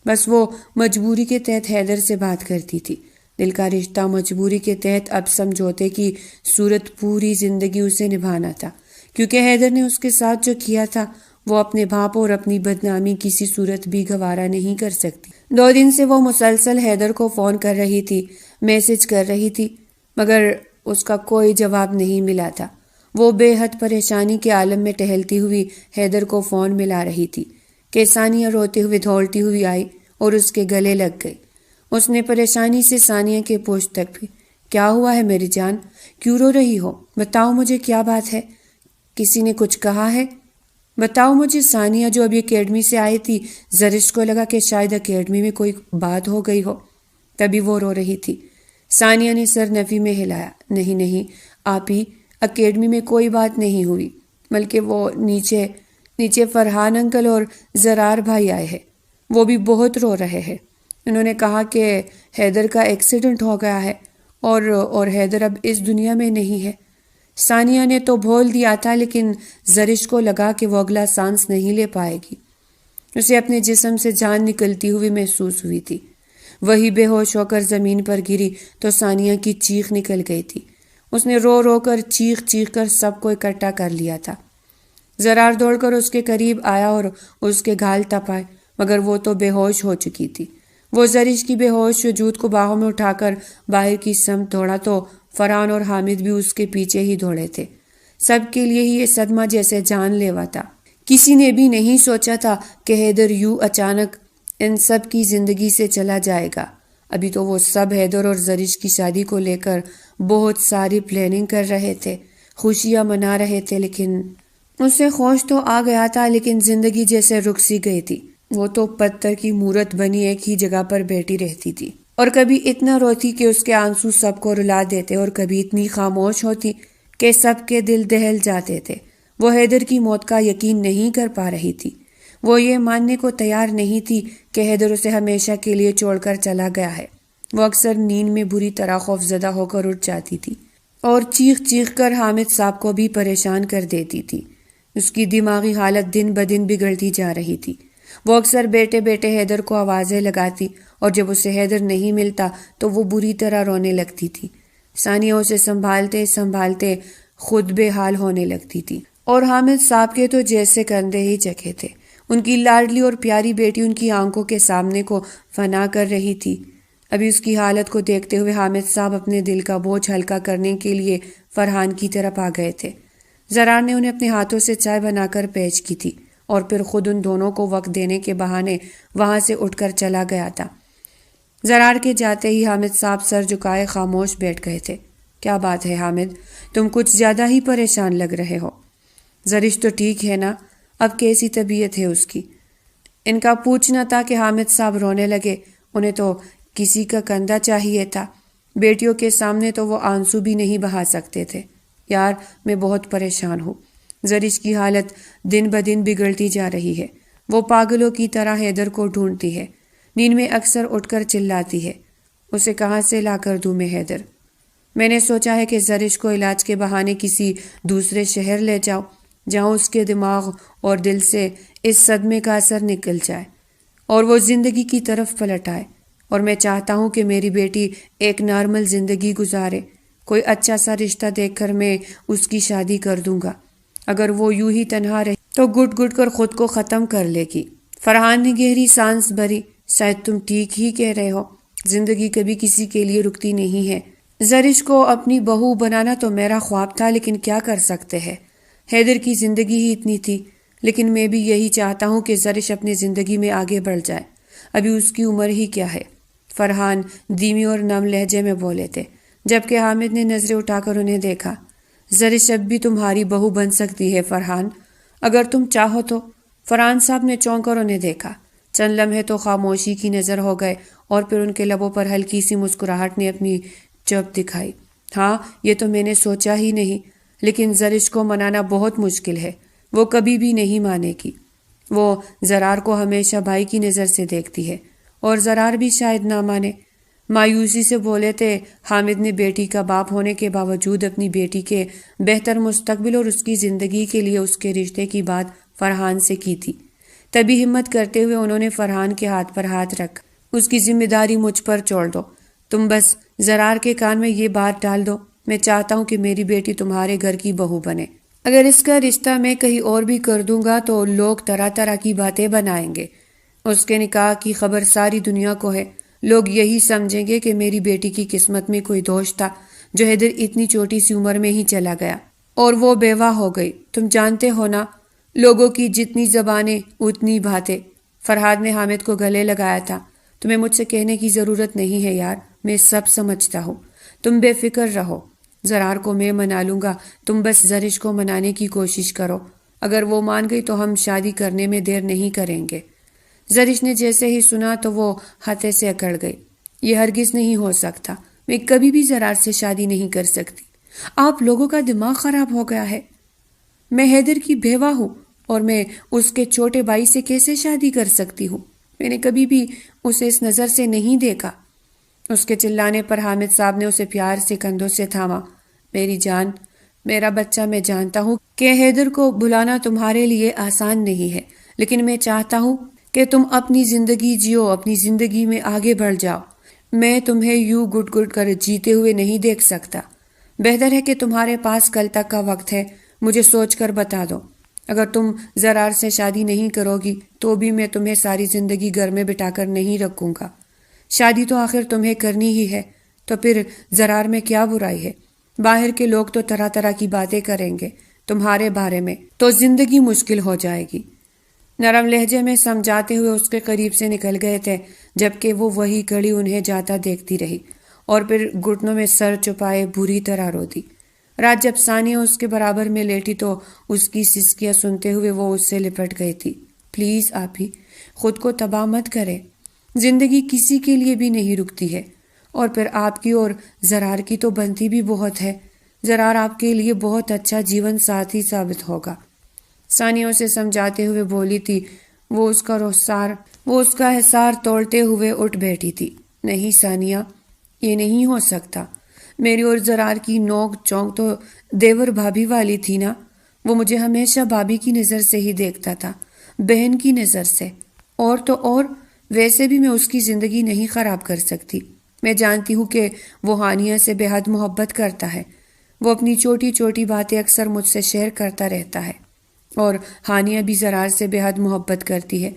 بس وہ مجبوری کے تحت حیدر سے بات کرتی تھی۔ دل کا رشتہ مجبوری کے تحت اب سمجھوتے کی صورت پوری زندگی اسے نبھانا تھا، کیونکہ حیدر نے اس کے ساتھ جو کیا تھا وہ اپنے باپ اور اپنی بدنامی کسی صورت بھی گوارا نہیں کر سکتی۔ 2 دن سے وہ مسلسل حیدر کو فون کر رہی تھی، میسج کر رہی تھی، مگر اس کا کوئی جواب نہیں ملا تھا۔ وہ بے حد پریشانی کے عالم میں ٹہلتی ہوئی حیدر کو فون ملا رہی تھی کہ ثانیہ روتے ہوئے دھوڑتی ہوئی آئی اور اس کے گلے لگ گئی۔ اس نے پریشانی سے ثانیہ کے پوچھ تک بھی، کیا ہوا ہے میری جان؟ کیوں رو رہی ہو؟ بتاؤ مجھے کیا بات ہے؟ کسی نے کچھ کہا ہے؟ بتاؤ مجھے۔ ثانیہ جو ابھی اکیڈمی سے آئی تھی، زرش کو لگا کہ شاید اکیڈمی میں کوئی بات ہو گئی ہو، تبھی وہ رو رہی تھی۔ ثانیہ نے سر نفی میں ہلایا، نہیں آپی، اکیڈمی میں کوئی بات نہیں ہوئی، بلکہ وہ نیچے فرحان انکل اور زرار بھائی آئے ہیں، وہ بھی بہت رو رہے ہیں۔ انہوں نے کہا کہ حیدر کا ایکسیڈنٹ ہو گیا ہے اور حیدر اب اس دنیا میں نہیں ہے۔ ثانیہ نے تو بول دیا تھا، لیکن زرش کو لگا کہ وہ اگلا سانس نہیں لے پائے گی۔ اسے اپنے جسم سے جان نکلتی ہوئی محسوس ہوئی تھی۔ وہی بے ہوش ہو کر زمین پر گری تو ثانیہ کی چیخ نکل گئی تھی۔ اس نے رو رو کر چیخ کر سب کو اکٹھا کر لیا تھا۔ زرار دوڑ کر اس کے قریب آیا اور اس کے گھال تپائے، مگر وہ تو بے ہوش ہو چکی تھی۔ وہ زرش کی بے ہوش وجود کو باہوں میں اٹھا کر باہر کی سمت دوڑا تو فرحان اور حامد بھی اس کے پیچھے ہی دوڑے تھے۔ سب کے لیے ہی یہ صدمہ جیسے جان لیوا تھا۔ کسی نے بھی نہیں سوچا تھا کہ حیدر یوں اچانک ان سب کی زندگی سے چلا جائے گا۔ ابھی تو وہ سب حیدر اور زرش کی شادی کو لے کر بہت ساری پلاننگ کر رہے تھے، خوشیاں منا رہے تھے، لیکن اسے خوش تو آ گیا تھا، لیکن زندگی جیسے رک سی گئی تھی۔ وہ تو پتھر کی مورت بنی ایک ہی جگہ پر بیٹھی رہتی تھی، اور کبھی اتنا روتی کہ اس کے آنسو سب کو رلا دیتے، اور کبھی اتنی خاموش ہوتی کہ سب کے دل دہل جاتے تھے۔ وہ حیدر کی موت کا یقین نہیں کر پا رہی تھی۔ وہ یہ ماننے کو تیار نہیں تھی کہ حیدر اسے ہمیشہ کے لیے چھوڑ کر چلا گیا ہے۔ وہ اکثر نیند میں بری طرح خوفزدہ ہو کر اٹھ جاتی تھی اور چیخ کر حامد صاحب کو بھی پریشان کر دیتی تھی۔ اس کی دماغی حالت دن بدن بگڑتی جا رہی تھی۔ وہ اکثر بیٹے حیدر کو آوازیں لگاتی، اور جب اسے حیدر نہیں ملتا تو وہ بری طرح رونے لگتی تھی۔ ثانیہ اسے سنبھالتے خود بے حال ہونے لگتی تھی، اور حامد صاحب کے تو جیسے کندھے ہی چکے تھے۔ ان کی لاڈلی اور پیاری بیٹی ان کی آنکھوں کے سامنے کو فنا کر رہی تھی۔ ابھی اس کی حالت کو دیکھتے ہوئے حامد صاحب اپنے دل کا بوجھ ہلکا کرنے کے لیے فرحان کی طرف آ گئے تھے۔ زرار نے انہیں اپنے ہاتھوں سے چائے بنا کر پیش کی تھی، اور پھر خود ان دونوں کو وقت دینے کے بہانے وہاں سے اٹھ کر چلا گیا تھا۔ زرار کے جاتے ہی حامد صاحب سر جھکائے خاموش بیٹھ گئے تھے۔ کیا بات ہے حامد، تم کچھ زیادہ ہی پریشان لگ رہے ہو۔ زرش تو ٹھیک ہے نا؟ اب کیسی طبیعت ہے اس کی؟ ان کا پوچھنا تھا کہ حامد صاحب رونے لگے۔ انہیں تو کسی کا کندھا چاہیے تھا، بیٹیوں کے سامنے تو وہ آنسو بھی نہیں بہا سکتے تھے۔ یار میں بہت پریشان ہوں۔ زرش کی حالت دن بدن بگڑتی جا رہی ہے۔ وہ پاگلوں کی طرح حیدر کو ڈھونڈتی ہے، نیند میں اکثر اٹھ کر چلاتی ہے، اسے کہاں سے لا کر دوں میں حیدر؟ میں نے سوچا ہے کہ زرش کو علاج کے بہانے کسی دوسرے شہر لے جاؤ، جہاں اس کے دماغ اور دل سے اس صدمے کا اثر نکل جائے اور وہ زندگی کی طرف پلٹ آئے۔ اور میں چاہتا ہوں کہ میری بیٹی ایک نارمل زندگی گزارے۔ کوئی اچھا سا رشتہ دیکھ کر میں اس کی شادی کر دوں گا۔ اگر وہ یوں ہی تنہا رہی تو گٹ گٹ کر خود کو ختم کر لے گی۔ فرحان نے گہری سانس بھری۔ شاید تم ٹھیک ہی کہہ رہے ہو، زندگی کبھی کسی کے لیے رکتی نہیں ہے۔ زرش کو اپنی بہو بنانا تو میرا خواب تھا، لیکن کیا کر سکتے ہیں، حیدر کی زندگی ہی اتنی تھی۔ لیکن میں بھی یہی چاہتا ہوں کہ زرش اپنی زندگی میں آگے بڑھ جائے، ابھی اس کی عمر ہی کیا ہے۔ فرحان دھیمی اور نم لہجے میں بولے تھے، جبکہ حامد نے نظریں اٹھا کر انہیں دیکھا۔ زرش اب بھی تمہاری بہو بن سکتی ہے فرحان، اگر تم چاہو تو۔ فرحان صاحب نے چونک کر انہیں دیکھا۔ چند لمحے تو خاموشی کی نظر ہو گئے اور پھر ان کے لبوں پر ہلکی سی مسکراہٹ نے اپنی چپ دکھائی. ہاں یہ تو میں نے سوچا ہی نہیں، لیکن زرش کو منانا بہت مشکل ہے. وہ کبھی بھی نہیں مانے گی. وہ زرار کو ہمیشہ بھائی کی نظر سے دیکھتی ہے اور زرار بھی شاید نہ مانے. مایوسی سے بولے تھے حامد نے بیٹی کا باپ ہونے کے باوجود اپنی بیٹی کے بہتر مستقبل اور اس کی زندگی کے لیے اس کے رشتے کی بات فرحان سے کی تھی. تبھی ہمت کرتے ہوئے انہوں نے فرحان کے ہاتھ پر ہاتھ رکھ، اس کی ذمہ داری مجھ پر چھوڑ دو. تم بس زرار کے کان میں یہ بات ڈال دو، میں چاہتا ہوں کہ میری بیٹی تمہارے گھر کی بہو بنے. اگر اس کا رشتہ میں کہیں اور بھی کر دوں گا تو لوگ طرح طرح کی باتیں بنائیں گے. اس کے نکاح کی خبر ساری دنیا کو ہے. لوگ یہی سمجھیں گے کہ میری بیٹی کی قسمت میں کوئی دوش تھا جو حیدر اتنی چھوٹی سی عمر میں ہی چلا گیا اور وہ بیوہ ہو گئی. تم جانتے ہو نا، لوگوں کی جتنی زبانیں اتنی باتیں. فرحاد نے حامد کو گلے لگایا تھا. تمہیں مجھ سے کہنے کی ضرورت نہیں ہے یار، میں سب سمجھتا ہوں. تم بے فکر رہو، زرار کو میں منا لوں گا. تم بس زرش کو منانے کی کوشش کرو. اگر وہ مان گئی تو ہم شادی کرنے میں دیر نہیں کریں گے. زرش نے جیسے ہی سنا تو وہ ہاتھے سے اکڑ گئی. یہ ہرگز نہیں ہو سکتا. میں کبھی بھی زرار سے شادی نہیں کر سکتی. آپ لوگوں کا دماغ خراب ہو گیا ہے. میں حیدر کی بیوہ ہوں اور میں اس کے چھوٹے بھائی سے کیسے شادی کر سکتی ہوں؟ میں نے کبھی بھی اسے اس نظر سے نہیں دیکھا. اس کے چلانے پر حامد صاحب نے اسے پیار سے کندھوں سے تھاما. میری جان، میرا بچہ، میں جانتا ہوں کہ حیدر کو بھلانا تمہارے لیے آسان نہیں ہے، لیکن میں چاہتا ہوں کہ تم اپنی زندگی جیو، اپنی زندگی میں آگے بڑھ جاؤ. میں تمہیں یوں گٹ گٹ کر جیتے ہوئے نہیں دیکھ سکتا. بہتر ہے کہ تمہارے پاس کل تک کا وقت ہے. مجھے سوچ کر بتا دو. اگر تم زرار سے شادی نہیں کرو گی تو بھی میں تمہیں ساری زندگی گھر میں بٹھا کر نہیں رکھوں گا. شادی تو آخر تمہیں کرنی ہی ہے، تو پھر زرار میں کیا برائی ہے؟ باہر کے لوگ تو طرح طرح کی باتیں کریں گے تمہارے بارے میں، تو زندگی مشکل ہو جائے گی. نرم لہجے میں سمجھاتے ہوئے اس کے قریب سے نکل گئے تھے، جبکہ وہ وہی کھڑی انہیں جاتا دیکھتی رہی اور پھر گھٹنوں میں سر چھپائے بری طرح رو دی. رات جب ثانیہ اس کے برابر میں لیٹی تو اس کی سسکیاں سنتے ہوئے وہ اس سے لپٹ گئی تھی. پلیز آپی، خود کو تباہ مت کرے. زندگی کسی کے لیے بھی نہیں رکتی ہے، اور پھر آپ کی اور زرار کی تو بنتی بھی بہت ہے. زرار آپ کے لیے بہت اچھا جیون ساتھی ثابت ہوگا. ثانیہ اسے سمجھاتے ہوئے بولی تھی. وہ اس کا حصار توڑتے ہوئے اٹھ بیٹھی تھی. نہیں ثانیہ، یہ نہیں ہو سکتا. میری اور زرار کی نوک چونک تو دیور بھابھی والی تھی نا. وہ مجھے ہمیشہ بھابھی کی نظر سے ہی دیکھتا تھا، بہن کی نظر سے. اور تو اور ویسے بھی میں اس کی زندگی نہیں خراب کر سکتی. میں جانتی ہوں کہ وہ ہانیہ سے بے حد محبت کرتا ہے. وہ اپنی چھوٹی چھوٹی باتیں اکثر مجھ سے شیئر کرتا رہتا ہے، اور ہانیہ بھی زرار سے بے حد محبت کرتی ہے.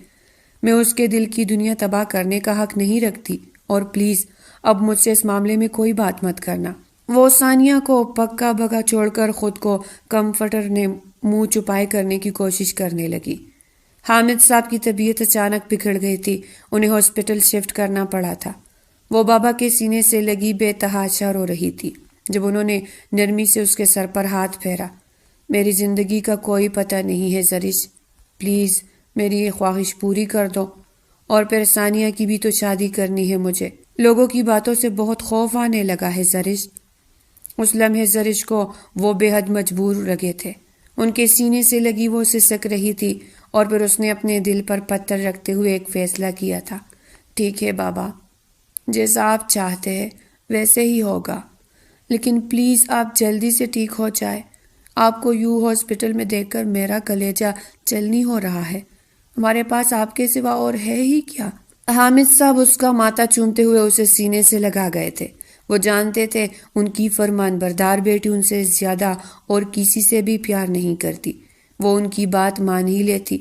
میں اس کے دل کی دنیا تباہ کرنے کا حق نہیں رکھتی، اور پلیز اب مجھ سے اس معاملے میں کوئی بات مت کرنا. وہ ثانیہ کو پکا بگا چھوڑ کر خود کو کمفرٹر نے منہ چھپائے کرنے کی کوشش کرنے لگی. حامد صاحب کی طبیعت اچانک بگڑ گئی تھی. انہیں ہاسپٹل شفٹ کرنا پڑا تھا. وہ بابا کے سینے سے لگی بے تحاشا رو رہی تھی جب انہوں نے نرمی سے اس کے سر پر ہاتھ پھیرا. میری زندگی کا کوئی پتہ نہیں ہے زرش، پلیز میری یہ خواہش پوری کر دو. اور پھر ثانیہ کی بھی تو شادی کرنی ہے مجھے. لوگوں کی باتوں سے بہت خوف آنے لگا ہے زرش. اس لمحے زرش کو وہ بے حد مجبور لگے تھے. ان کے سینے سے لگی وہ سسک رہی تھی، اور پھر اس نے اپنے دل پر پتھر رکھتے ہوئے ایک فیصلہ کیا تھا. ٹھیک ہے بابا، جیسا آپ چاہتے ہیں ویسے ہی ہوگا، لیکن پلیز آپ جلدی سے ٹھیک ہو جائے. آپ کو یوں ہاسپٹل میں دیکھ کر میرا کلیجہ چلنی ہو رہا ہے. ہمارے پاس آپ کے سوا اور ہے ہی کیا؟ حامد صاحب اس کا ماتھا چومتے ہوئے اسے سینے سے لگا گئے تھے. وہ جانتے تھے ان کی فرمان بردار بیٹی ان سے زیادہ اور کسی سے بھی پیار نہیں کرتی. وہ ان کی بات مان ہی لیتی.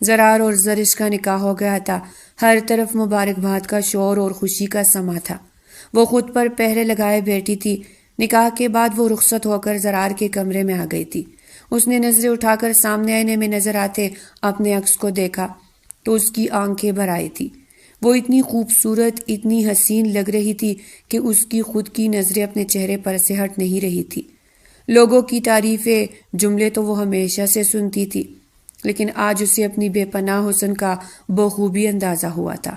زرار اور زرش کا نکاح ہو گیا تھا. ہر طرف مبارکباد کا شور اور خوشی کا سما تھا. وہ خود پر پہرے لگائے بیٹھی تھی. نکاح کے بعد وہ رخصت ہو کر زرار کے کمرے میں آ گئی تھی. اس نے نظریں اٹھا کر سامنے آئینے میں نظر آتے اپنے عکس کو دیکھا تو اس کی آنکھیں بھر آئی تھی. وہ اتنی خوبصورت، اتنی حسین لگ رہی تھی کہ اس کی خود کی نظریں اپنے چہرے پر سے ہٹ نہیں رہی تھی. لوگوں کی تعریفیں جملے تو وہ ہمیشہ سے سنتی تھی. لیکن آج اسے اپنی بے پناہ حسن کا بخوبی اندازہ ہوا تھا۔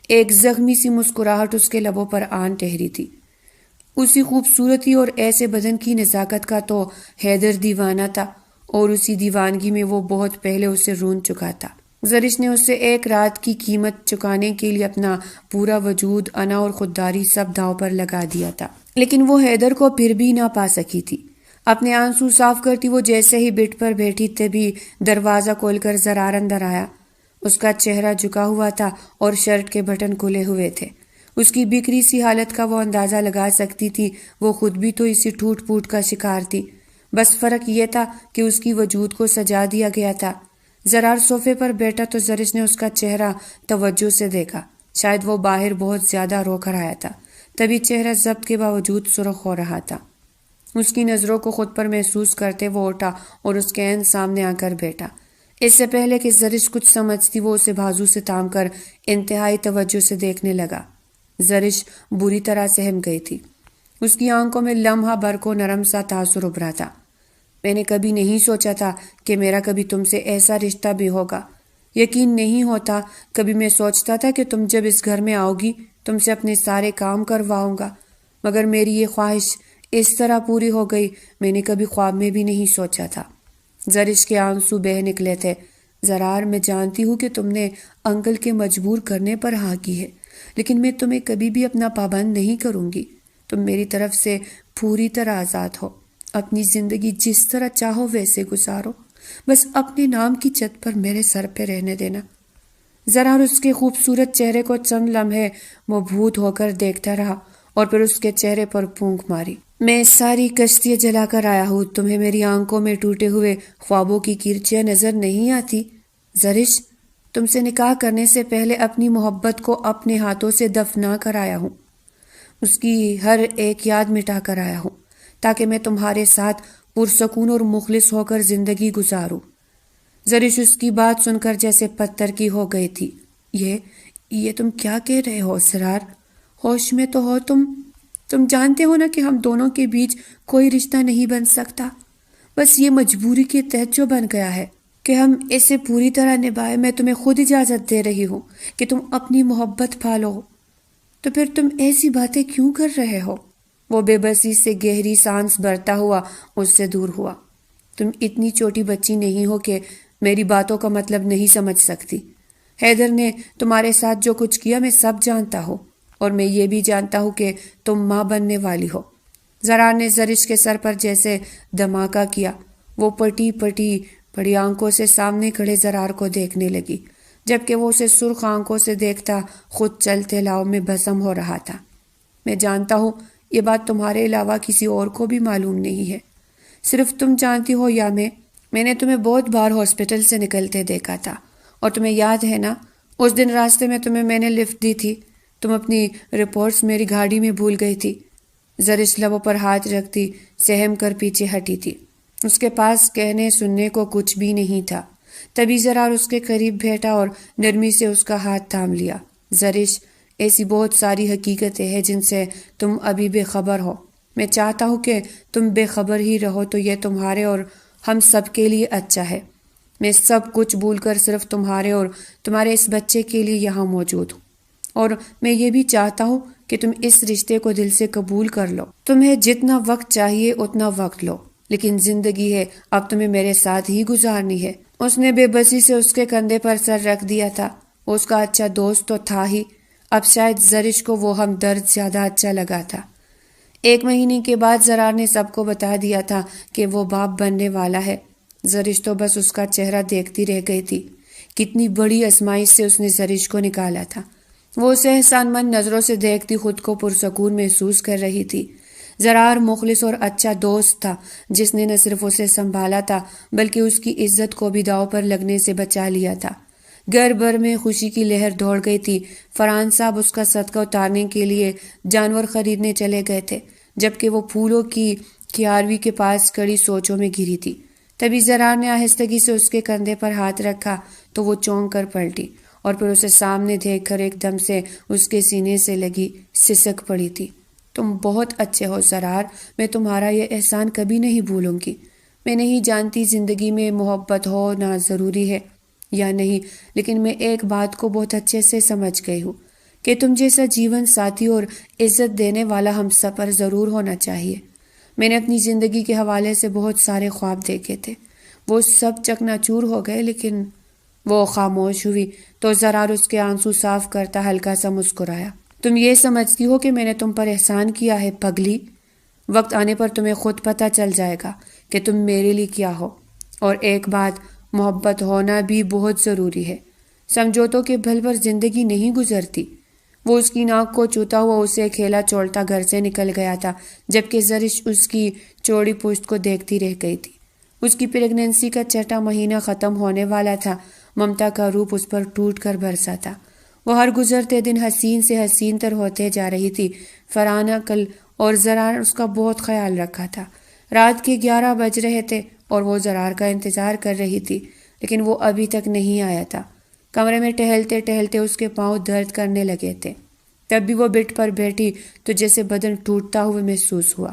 ایک زخمی سی مسکراہٹ اس کے لبوں پر آن ٹہری تھی۔ اسی خوبصورتی اور ایسے بدن کی نزاکت کا تو حیدر دیوانہ تھا، اور اسی دیوانگی میں وہ بہت پہلے اسے رون چکا تھا۔ زرش نے اسے ایک رات کی قیمت چکانے کے لیے اپنا پورا وجود، انا اور خودداری سب داؤ پر لگا دیا تھا، لیکن وہ حیدر کو پھر بھی نہ پا سکی تھی۔ اپنے آنسو صاف کرتی وہ جیسے ہی بٹ پر بیٹھی تبھی دروازہ کھول کر زرار اندر آیا۔ اس کا چہرہ جھکا ہوا تھا اور شرٹ کے بٹن کھلے ہوئے تھے۔ اس کی بکھری سی حالت کا وہ اندازہ لگا سکتی تھی، وہ خود بھی تو اسی ٹوٹ پوٹ کا شکار تھی، بس فرق یہ تھا کہ اس کی وجود کو سجا دیا گیا تھا۔ زرار صوفے پر بیٹھا تو زرش نے اس کا چہرہ توجہ سے دیکھا۔ شاید وہ باہر بہت زیادہ رو کر آیا تھا، تبھی چہرہ ضبط کے باوجود سرخ ہو رہا تھا۔ اس کی نظروں کو خود پر محسوس کرتے وہ اٹھا اور اس کے عین سامنے آ کر بیٹھا۔ اس سے پہلے کہ زرش کچھ سمجھتی وہ اسے بازو سے تھام کر انتہائی توجہ سے دیکھنے لگا۔ زرش بری طرح سہم گئی تھی۔ اس کی آنکھوں میں لمحہ بھر کو نرم سا تاثر ابھرا تھا۔ میں نے کبھی نہیں سوچا تھا کہ میرا کبھی تم سے ایسا رشتہ بھی ہوگا۔ یقین نہیں ہوتا، کبھی میں سوچتا تھا کہ تم جب اس گھر میں آؤ گی تم سے اپنے سارے کام کرواؤں گا، مگر میری یہ خواہش اس طرح پوری ہو گئی، میں نے کبھی خواب میں بھی نہیں سوچا تھا۔ زرش کے آنسو بہہ نکلے تھے۔ زرار، میں جانتی ہوں کہ تم نے انکل کے مجبور کرنے پر ہاں کی ہے، لیکن میں تمہیں کبھی بھی اپنا پابند نہیں کروں گی۔ تم میری طرف سے پوری طرح آزاد ہو، اپنی زندگی جس طرح چاہو ویسے گزارو، بس اپنے نام کی چھت پر میرے سر پہ رہنے دینا۔ زرار اس کے خوبصورت چہرے کو چند لمحے مبہوت ہو کر دیکھتا رہا اور پھر اس کے چہرے پر پھونک ماری۔ میں ساری کشتیاں جلا کر آیا ہوں، تمہیں میری آنکھوں میں ٹوٹے ہوئے خوابوں کی کرچیاں نظر نہیں آتی؟ زرش، تم سے نکاح کرنے سے پہلے اپنی محبت کو اپنے ہاتھوں سے دفنا کر آیا ہوں، اس کی ہر ایک یاد مٹا کر آیا ہوں، تاکہ میں تمہارے ساتھ پرسکون اور مخلص ہو کر زندگی گزاروں۔ زرش اس کی بات سن کر جیسے پتھر کی ہو گئی تھی۔ یہ تم کیا کہہ رہے ہو زرار؟ ہوش میں تو ہو تم جانتے ہو نا کہ ہم دونوں کے بیچ کوئی رشتہ نہیں بن سکتا، بس یہ مجبوری کے تحت جو بن گیا ہے کہ ہم اسے پوری طرح نبھائیں۔ میں تمہیں خود اجازت دے رہی ہوں کہ تم اپنی محبت پالو، تو پھر تم ایسی باتیں کیوں کر رہے ہو؟ وہ بے بسی سے گہری سانس بھرتا ہوا اس سے دور ہوا۔ تم اتنی چھوٹی بچی نہیں ہو کہ میری باتوں کا مطلب نہیں سمجھ سکتی۔ حیدر نے تمہارے ساتھ جو کچھ کیا میں سب جانتا ہوں، اور میں یہ بھی جانتا ہوں کہ تم ماں بننے والی ہو۔ زرار نے زرش کے سر پر جیسے دھماکہ کیا۔ وہ پٹی بڑی آنکھوں سے سامنے کھڑے زرار کو دیکھنے لگی، جبکہ وہ اسے سرخ آنکھوں سے دیکھتا خود چلتے لاؤ میں بھسم ہو رہا تھا۔ میں جانتا ہوں یہ بات تمہارے علاوہ کسی اور کو بھی معلوم نہیں ہے، صرف تم جانتی ہو یا میں نے تمہیں بہت بار ہاسپٹل سے نکلتے دیکھا تھا، اور تمہیں یاد ہے نا اس دن راستے میں تمہیں میں نے لفٹ دی تھی، تم اپنی رپورٹس میری گاڑی میں بھول گئی تھی۔ زرش لبوں پر ہاتھ رکھتی سہم کر پیچھے ہٹی تھی۔ اس کے پاس کہنے سننے کو کچھ بھی نہیں تھا۔ تبھی زرار اس کے قریب بیٹھا اور نرمی سے اس کا ہاتھ تھام لیا۔ زرش، ایسی بہت ساری حقیقتیں ہیں جن سے تم ابھی بے خبر ہو۔ میں چاہتا ہوں کہ تم بے خبر ہی رہو تو یہ تمہارے اور ہم سب کے لیے اچھا ہے۔ میں سب کچھ بھول کر صرف تمہارے اور تمہارے اس بچے کے لیے یہاں موجود ہوں، اور میں یہ بھی چاہتا ہوں کہ تم اس رشتے کو دل سے قبول کر لو۔ تمہیں جتنا وقت چاہیے اتنا وقت لو، لیکن زندگی ہے اب تمہیں میرے ساتھ ہی گزارنی ہے۔ اس نے بے بسی سے اس کے کندھے پر سر رکھ دیا تھا۔ وہ اس کا اچھا دوست تو تھا ہی، اب شاید زرش کو وہ ہمدرد زیادہ اچھا لگا تھا۔ 1 مہینے کے بعد زرار نے سب کو بتا دیا تھا کہ وہ باپ بننے والا ہے۔ زرش تو بس اس کا چہرہ دیکھتی رہ گئی تھی۔ کتنی بڑی آزمائش سے اس نے زرش کو نکالا تھا۔ وہ اسے احسان مند نظروں سے دیکھتی خود کو پرسکون محسوس کر رہی تھی۔ زرار مخلص اور اچھا دوست تھا جس نے نہ صرف اسے سنبھالا تھا بلکہ اس کی عزت کو بھی داؤ پر لگنے سے بچا لیا تھا۔ گھر بھر میں خوشی کی لہر دوڑ گئی تھی۔ فرحان صاحب اس کا صدقہ اتارنے کے لیے جانور خریدنے چلے گئے تھے، جبکہ وہ پھولوں کی کیاروی کے پاس کڑی سوچوں میں گھری تھی۔ تبھی زرار نے آہستگی سے اس کے کندھے پر ہاتھ رکھا تو وہ چونک کر پلٹی، اور پھر اسے سامنے دیکھ کر ایک دم سے اس کے سینے سے لگی سسک پڑی تھی۔ تم بہت اچھے ہو زرار، میں تمہارا یہ احسان کبھی نہیں بھولوں گی۔ میں نہیں جانتی زندگی میں محبت ہونا ضروری ہے یا نہیں، لیکن میں ایک بات کو بہت اچھے سے سمجھ گئی ہوں کہ تم جیسا جیون ساتھی اور عزت دینے والا ہم سفر ضرور ہونا چاہیے۔ میں نے اپنی زندگی کے حوالے سے بہت سارے خواب دیکھے تھے، وہ سب چکنا چور ہو گئے۔ لیکن وہ خاموش ہوئی تو زرار اس کے آنسو صاف کرتا ہلکا سا مسکرایا۔ تم یہ سمجھتی ہو کہ میں نے تم پر احسان کیا ہے پگلی؟ وقت آنے پر تمہیں خود پتہ چل جائے گا کہ تم میرے لیے کیا ہو۔ اور ایک بات، محبت ہونا بھی بہت ضروری ہے۔ سمجھوتوں کے بل پر زندگی نہیں گزرتی۔ وہ اس کی ناک کو چوتا ہوا اسے کھیلا چھوڑتا گھر سے نکل گیا تھا، جبکہ زرش اس کی چوڑی پشت کو دیکھتی رہ گئی تھی۔ اس کی پریگننسی کا چھٹا مہینہ ختم ہونے والا تھا۔ ممتا کا روپ اس پر ٹوٹ کر برسا تھا۔ وہ ہر گزرتے دن حسین سے حسین تر ہوتے جا رہی تھی۔ فرحانہ کل اور زرار اس کا بہت خیال رکھا تھا۔ رات کے 11 بج رہے تھے اور وہ زرار کا انتظار کر رہی تھی، لیکن وہ ابھی تک نہیں آیا تھا۔ کمرے میں ٹہلتے ٹہلتے اس کے پاؤں درد کرنے لگے تھے۔ تب بھی وہ بیڈ پر بیٹھی تو جیسے بدن ٹوٹتا ہوئے محسوس ہوا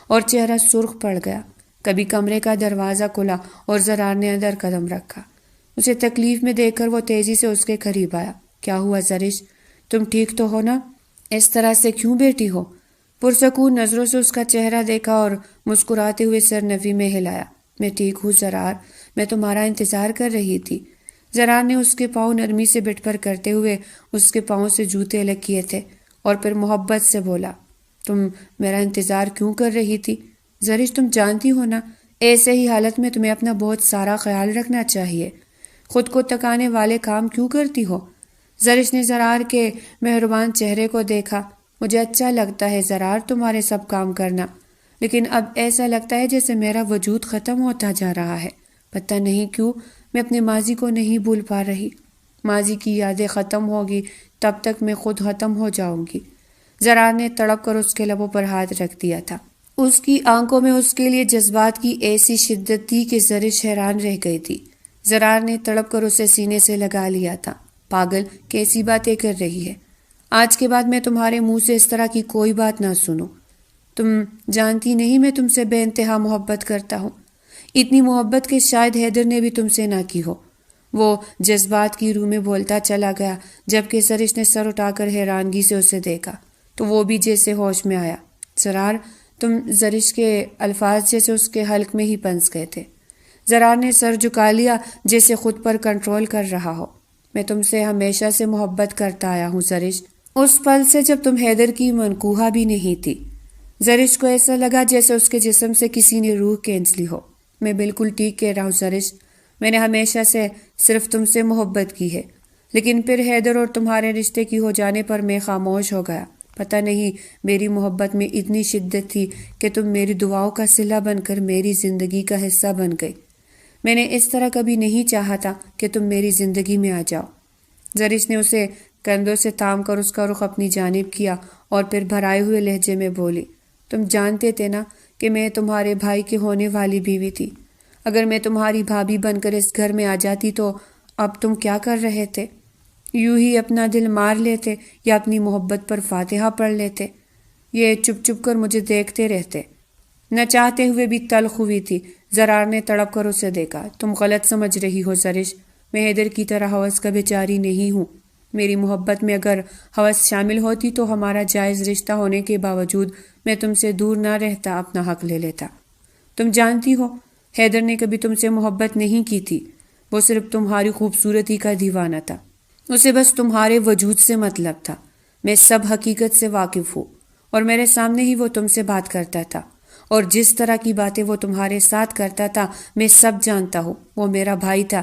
اور چہرہ سرخ پڑ گیا۔ کبھی کمرے کا دروازہ کھلا اور زرار نے اندر قدم رکھا۔ اسے تکلیف میں دیکھ کر وہ تیزی سے اس کے قریب آیا۔ کیا ہوا زرش؟ تم ٹھیک تو ہو نا؟ اس طرح سے کیوں بیٹھی ہو؟ پرسکون نظروں سے اس کا چہرہ دیکھا اور مسکراتے ہوئے سر نفی میں ہلایا۔ میں ٹھیک ہوں زرار، میں تمہارا انتظار کر رہی تھی۔ زرار نے اس کے پاؤں نرمی سے بیڈ پر کرتے ہوئے اس کے پاؤں سے جوتے الگ کیے تھے اور پھر محبت سے بولا، تم میرا انتظار کیوں کر رہی تھی؟ زرش تم جانتی ہو نا، ایسے ہی حالت میں تمہیں اپنا بہت سارا خیال رکھنا چاہیے۔ خود کو تکانے والے کام کیوں کرتی ہو؟ زرش نے زرار کے مہربان چہرے کو دیکھا۔ مجھے اچھا لگتا ہے زرار تمہارے سب کام کرنا، لیکن اب ایسا لگتا ہے جیسے میرا وجود ختم ہوتا جا رہا ہے۔ پتہ نہیں کیوں میں اپنے ماضی کو نہیں بھول پا رہی۔ ماضی کی یادیں ختم ہوگی تب تک میں خود ختم ہو جاؤں گی۔ زرار نے تڑپ کر اس کے لبوں پر ہاتھ رکھ دیا تھا۔ اس کی آنکھوں میں اس کے لیے جذبات کی ایسی شدت تھی کہ زرش حیران رہ گئی تھی۔ زرار نے تڑپ کر اسے سینے سے لگا لیا تھا۔ پاگل، کیسی باتیں کر رہی ہے؟ آج کے بعد میں تمہارے منہ سے اس طرح کی کوئی بات نہ سنوں۔ تم جانتی نہیں میں تم سے بے انتہا محبت کرتا ہوں، اتنی محبت کہ شاید حیدر نے بھی تم سے نہ کی ہو۔ وہ جذبات کی روح میں بولتا چلا گیا، جبکہ زرش نے سر اٹھا کر حیرانگی سے اسے دیکھا تو وہ بھی جیسے ہوش میں آیا۔ زرار، تم؟ زرش کے الفاظ جیسے اس کے حلق میں ہی پنس گئے تھے۔ زرار نے سر جھکا لیا جیسے خود پر کنٹرول کر رہا ہو۔ میں تم سے ہمیشہ سے محبت کرتا آیا ہوں زرش، اس پل سے جب تم حیدر کی منقوہہ بھی نہیں تھی۔ زرش کو ایسا لگا جیسے اس کے جسم سے کسی نے روح کھینچ لی ہو۔ میں بالکل ٹھیک کہہ رہا ہوں زرش، میں نے ہمیشہ سے صرف تم سے محبت کی ہے، لیکن پھر حیدر اور تمہارے رشتے کی ہو جانے پر میں خاموش ہو گیا۔ پتہ نہیں میری محبت میں اتنی شدت تھی کہ تم میری دعاؤں کا صلہ بن کر میری زندگی کا حصہ بن گئی۔ میں نے اس طرح کبھی نہیں چاہا تھا کہ تم میری زندگی میں آ جاؤ۔ زرش نے اسے کندھوں سے تھام کر اس کا رخ اپنی جانب کیا اور پھر بھرائے ہوئے لہجے میں بولی، تم جانتے تھے نا کہ میں تمہارے بھائی کی ہونے والی بیوی تھی۔ اگر میں تمہاری بھابھی بن کر اس گھر میں آ جاتی تو اب تم کیا کر رہے تھے؟ یوں ہی اپنا دل مار لیتے یا اپنی محبت پر فاتحہ پڑھ لیتے؟ یہ چپ چپ کر مجھے دیکھتے رہتے؟ نہ چاہتے ہوئے بھی تلخ ہوئی تھی۔ زرار نے تڑپ کر اسے دیکھا۔ تم غلط سمجھ رہی ہو زرش، میں حیدر کی طرح ہوس کا بیچاری نہیں ہوں۔ میری محبت میں اگر ہوس شامل ہوتی تو ہمارا جائز رشتہ ہونے کے باوجود میں تم سے دور نہ رہتا، اپنا حق لے لیتا۔ تم جانتی ہو حیدر نے کبھی تم سے محبت نہیں کی تھی، وہ صرف تمہاری خوبصورتی کا دیوانہ تھا، اسے بس تمہارے وجود سے مطلب تھا۔ میں سب حقیقت سے واقف ہوں اور میرے سامنے ہی وہ تم سے بات کرتا تھا، اور جس طرح کی باتیں وہ تمہارے ساتھ کرتا تھا میں سب جانتا ہوں۔ وہ میرا بھائی تھا،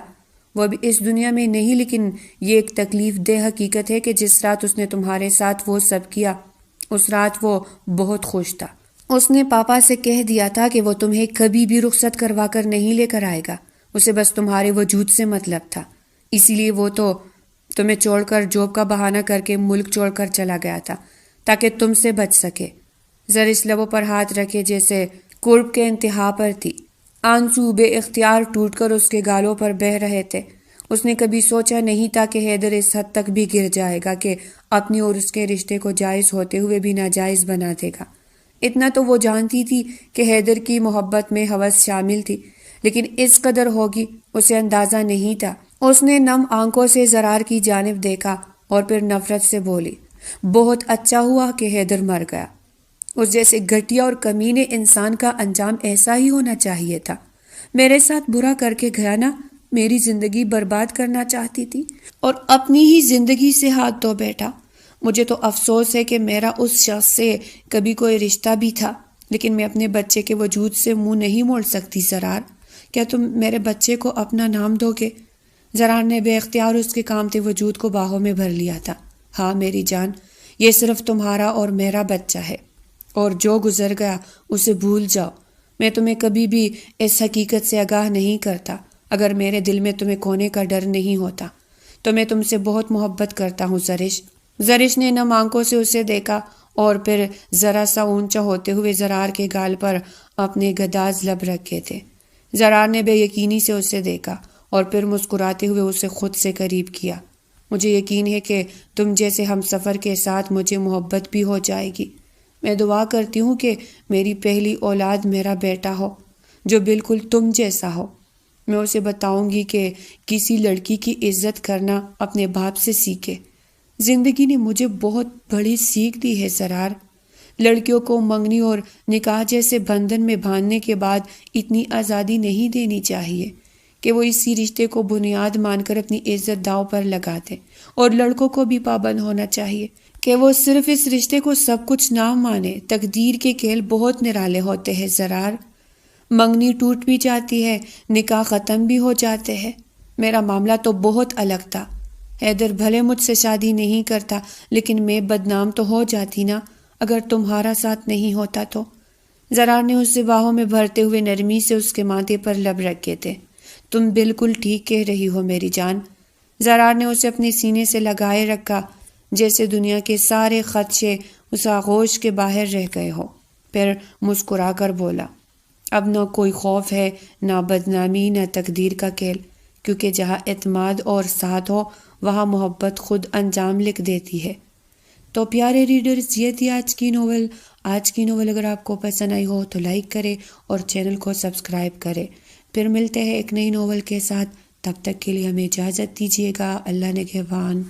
وہ اب اس دنیا میں نہیں، لیکن یہ ایک تکلیف دہ حقیقت ہے کہ جس رات اس نے تمہارے ساتھ وہ سب کیا، اس رات وہ بہت خوش تھا۔ اس نے پاپا سے کہہ دیا تھا کہ وہ تمہیں کبھی بھی رخصت کروا کر نہیں لے کر آئے گا، اسے بس تمہارے وجود سے مطلب تھا، اسی لیے وہ تو تمہیں چھوڑ کر جاب کا بہانہ کر کے ملک چھوڑ کر چلا گیا تھا تاکہ تم سے بچ سکے۔ زرش لبوں پر ہاتھ رکھے جیسے قرب کے انتہا پر تھی، آنسو بے اختیار ٹوٹ کر اس کے گالوں پر بہہ رہے تھے۔ اس نے کبھی سوچا نہیں تھا کہ حیدر اس حد تک بھی گر جائے گا کہ اپنی اور اس کے رشتے کو جائز ہوتے ہوئے بھی ناجائز بنا دے گا۔ اتنا تو وہ جانتی تھی کہ حیدر کی محبت میں ہوس شامل تھی، لیکن اس قدر ہوگی اسے اندازہ نہیں تھا۔ اس نے نم آنکھوں سے زرار کی جانب دیکھا اور پھر نفرت سے بولی، بہت اچھا ہوا کہ حیدر مر گیا۔ اس جیسے گھٹیا اور کمینے انسان کا انجام ایسا ہی ہونا چاہیے تھا۔ میرے ساتھ برا کر کے گیا نا، میری زندگی برباد کرنا چاہتی تھی اور اپنی ہی زندگی سے ہاتھ دھو بیٹھا۔ مجھے تو افسوس ہے کہ میرا اس شخص سے کبھی کوئی رشتہ بھی تھا، لیکن میں اپنے بچے کے وجود سے منہ نہیں موڑ سکتی زرار۔ کیا تم میرے بچے کو اپنا نام دو گے؟ زرار نے بے اختیار اس کے کامتے وجود کو باہوں میں بھر لیا تھا۔ ہاں میری جان، یہ صرف تمہارا اور میرا بچہ ہے، اور جو گزر گیا اسے بھول جاؤ۔ میں تمہیں کبھی بھی اس حقیقت سے آگاہ نہیں کرتا۔ اگر میرے دل میں تمہیں کھونے کا ڈر نہیں ہوتا تو میں تم سے بہت محبت کرتا ہوں زرش۔ زرش نے نم آنکھوں سے اسے دیکھا اور پھر ذرا سا اونچا ہوتے ہوئے زرار کے گال پر اپنے گداز لب رکھے تھے۔ زرار نے بے یقینی سے اسے دیکھا اور پھر مسکراتے ہوئے اسے خود سے قریب کیا۔ مجھے یقین ہے کہ تم جیسے ہم سفر کے ساتھ مجھے محبت بھی ہو جائے گی۔ میں دعا کرتی ہوں کہ میری پہلی اولاد میرا بیٹا ہو جو بالکل تم جیسا ہو۔ میں اسے بتاؤں گی کہ کسی لڑکی کی عزت کرنا اپنے باپ سے سیکھے۔ زندگی نے مجھے بہت بڑی سیکھ دی ہے زرار۔ لڑکیوں کو منگنی اور نکاح جیسے بندھن میں باندھنے کے بعد اتنی آزادی نہیں دینی چاہیے کہ وہ اسی رشتے کو بنیاد مان کر اپنی عزت داؤ پر لگا دیں، اور لڑکوں کو بھی پابند ہونا چاہیے کہ وہ صرف اس رشتے کو سب کچھ نہ مانے۔ تقدیر کے کھیل بہت نرالے ہوتے ہیں زرار۔ منگنی ٹوٹ بھی جاتی ہے، نکاح ختم بھی ہو جاتے ہیں۔ میرا معاملہ تو بہت الگ تھا۔ حیدر بھلے مجھ سے شادی نہیں کرتا، لیکن میں بدنام تو ہو جاتی نا اگر تمہارا ساتھ نہیں ہوتا تو۔ زرار نے اسے باہوں میں بھرتے ہوئے نرمی سے اس کے ماتھے پر لب رکھے تھے۔ تم بالکل ٹھیک کہہ رہی ہو میری جان۔ زرار نے اسے اپنے سینے سے لگائے رکھا جیسے دنیا کے سارے خدشے اس آغوش کے باہر رہ گئے ہو، پھر مسکرا کر بولا، اب نہ کوئی خوف ہے، نہ بدنامی، نہ تقدیر کا کھیل، کیونکہ جہاں اعتماد اور ساتھ ہو وہاں محبت خود انجام لکھ دیتی ہے۔ تو پیارے ریڈرز، یہ تھی آج کی ناول۔ اگر آپ کو پسند آئی ہو تو لائک کرے اور چینل کو سبسکرائب کرے۔ پھر ملتے ہیں ایک نئی ناول کے ساتھ، تب تک کے لیے ہمیں اجازت دیجیے گا۔ اللہ نگہبان۔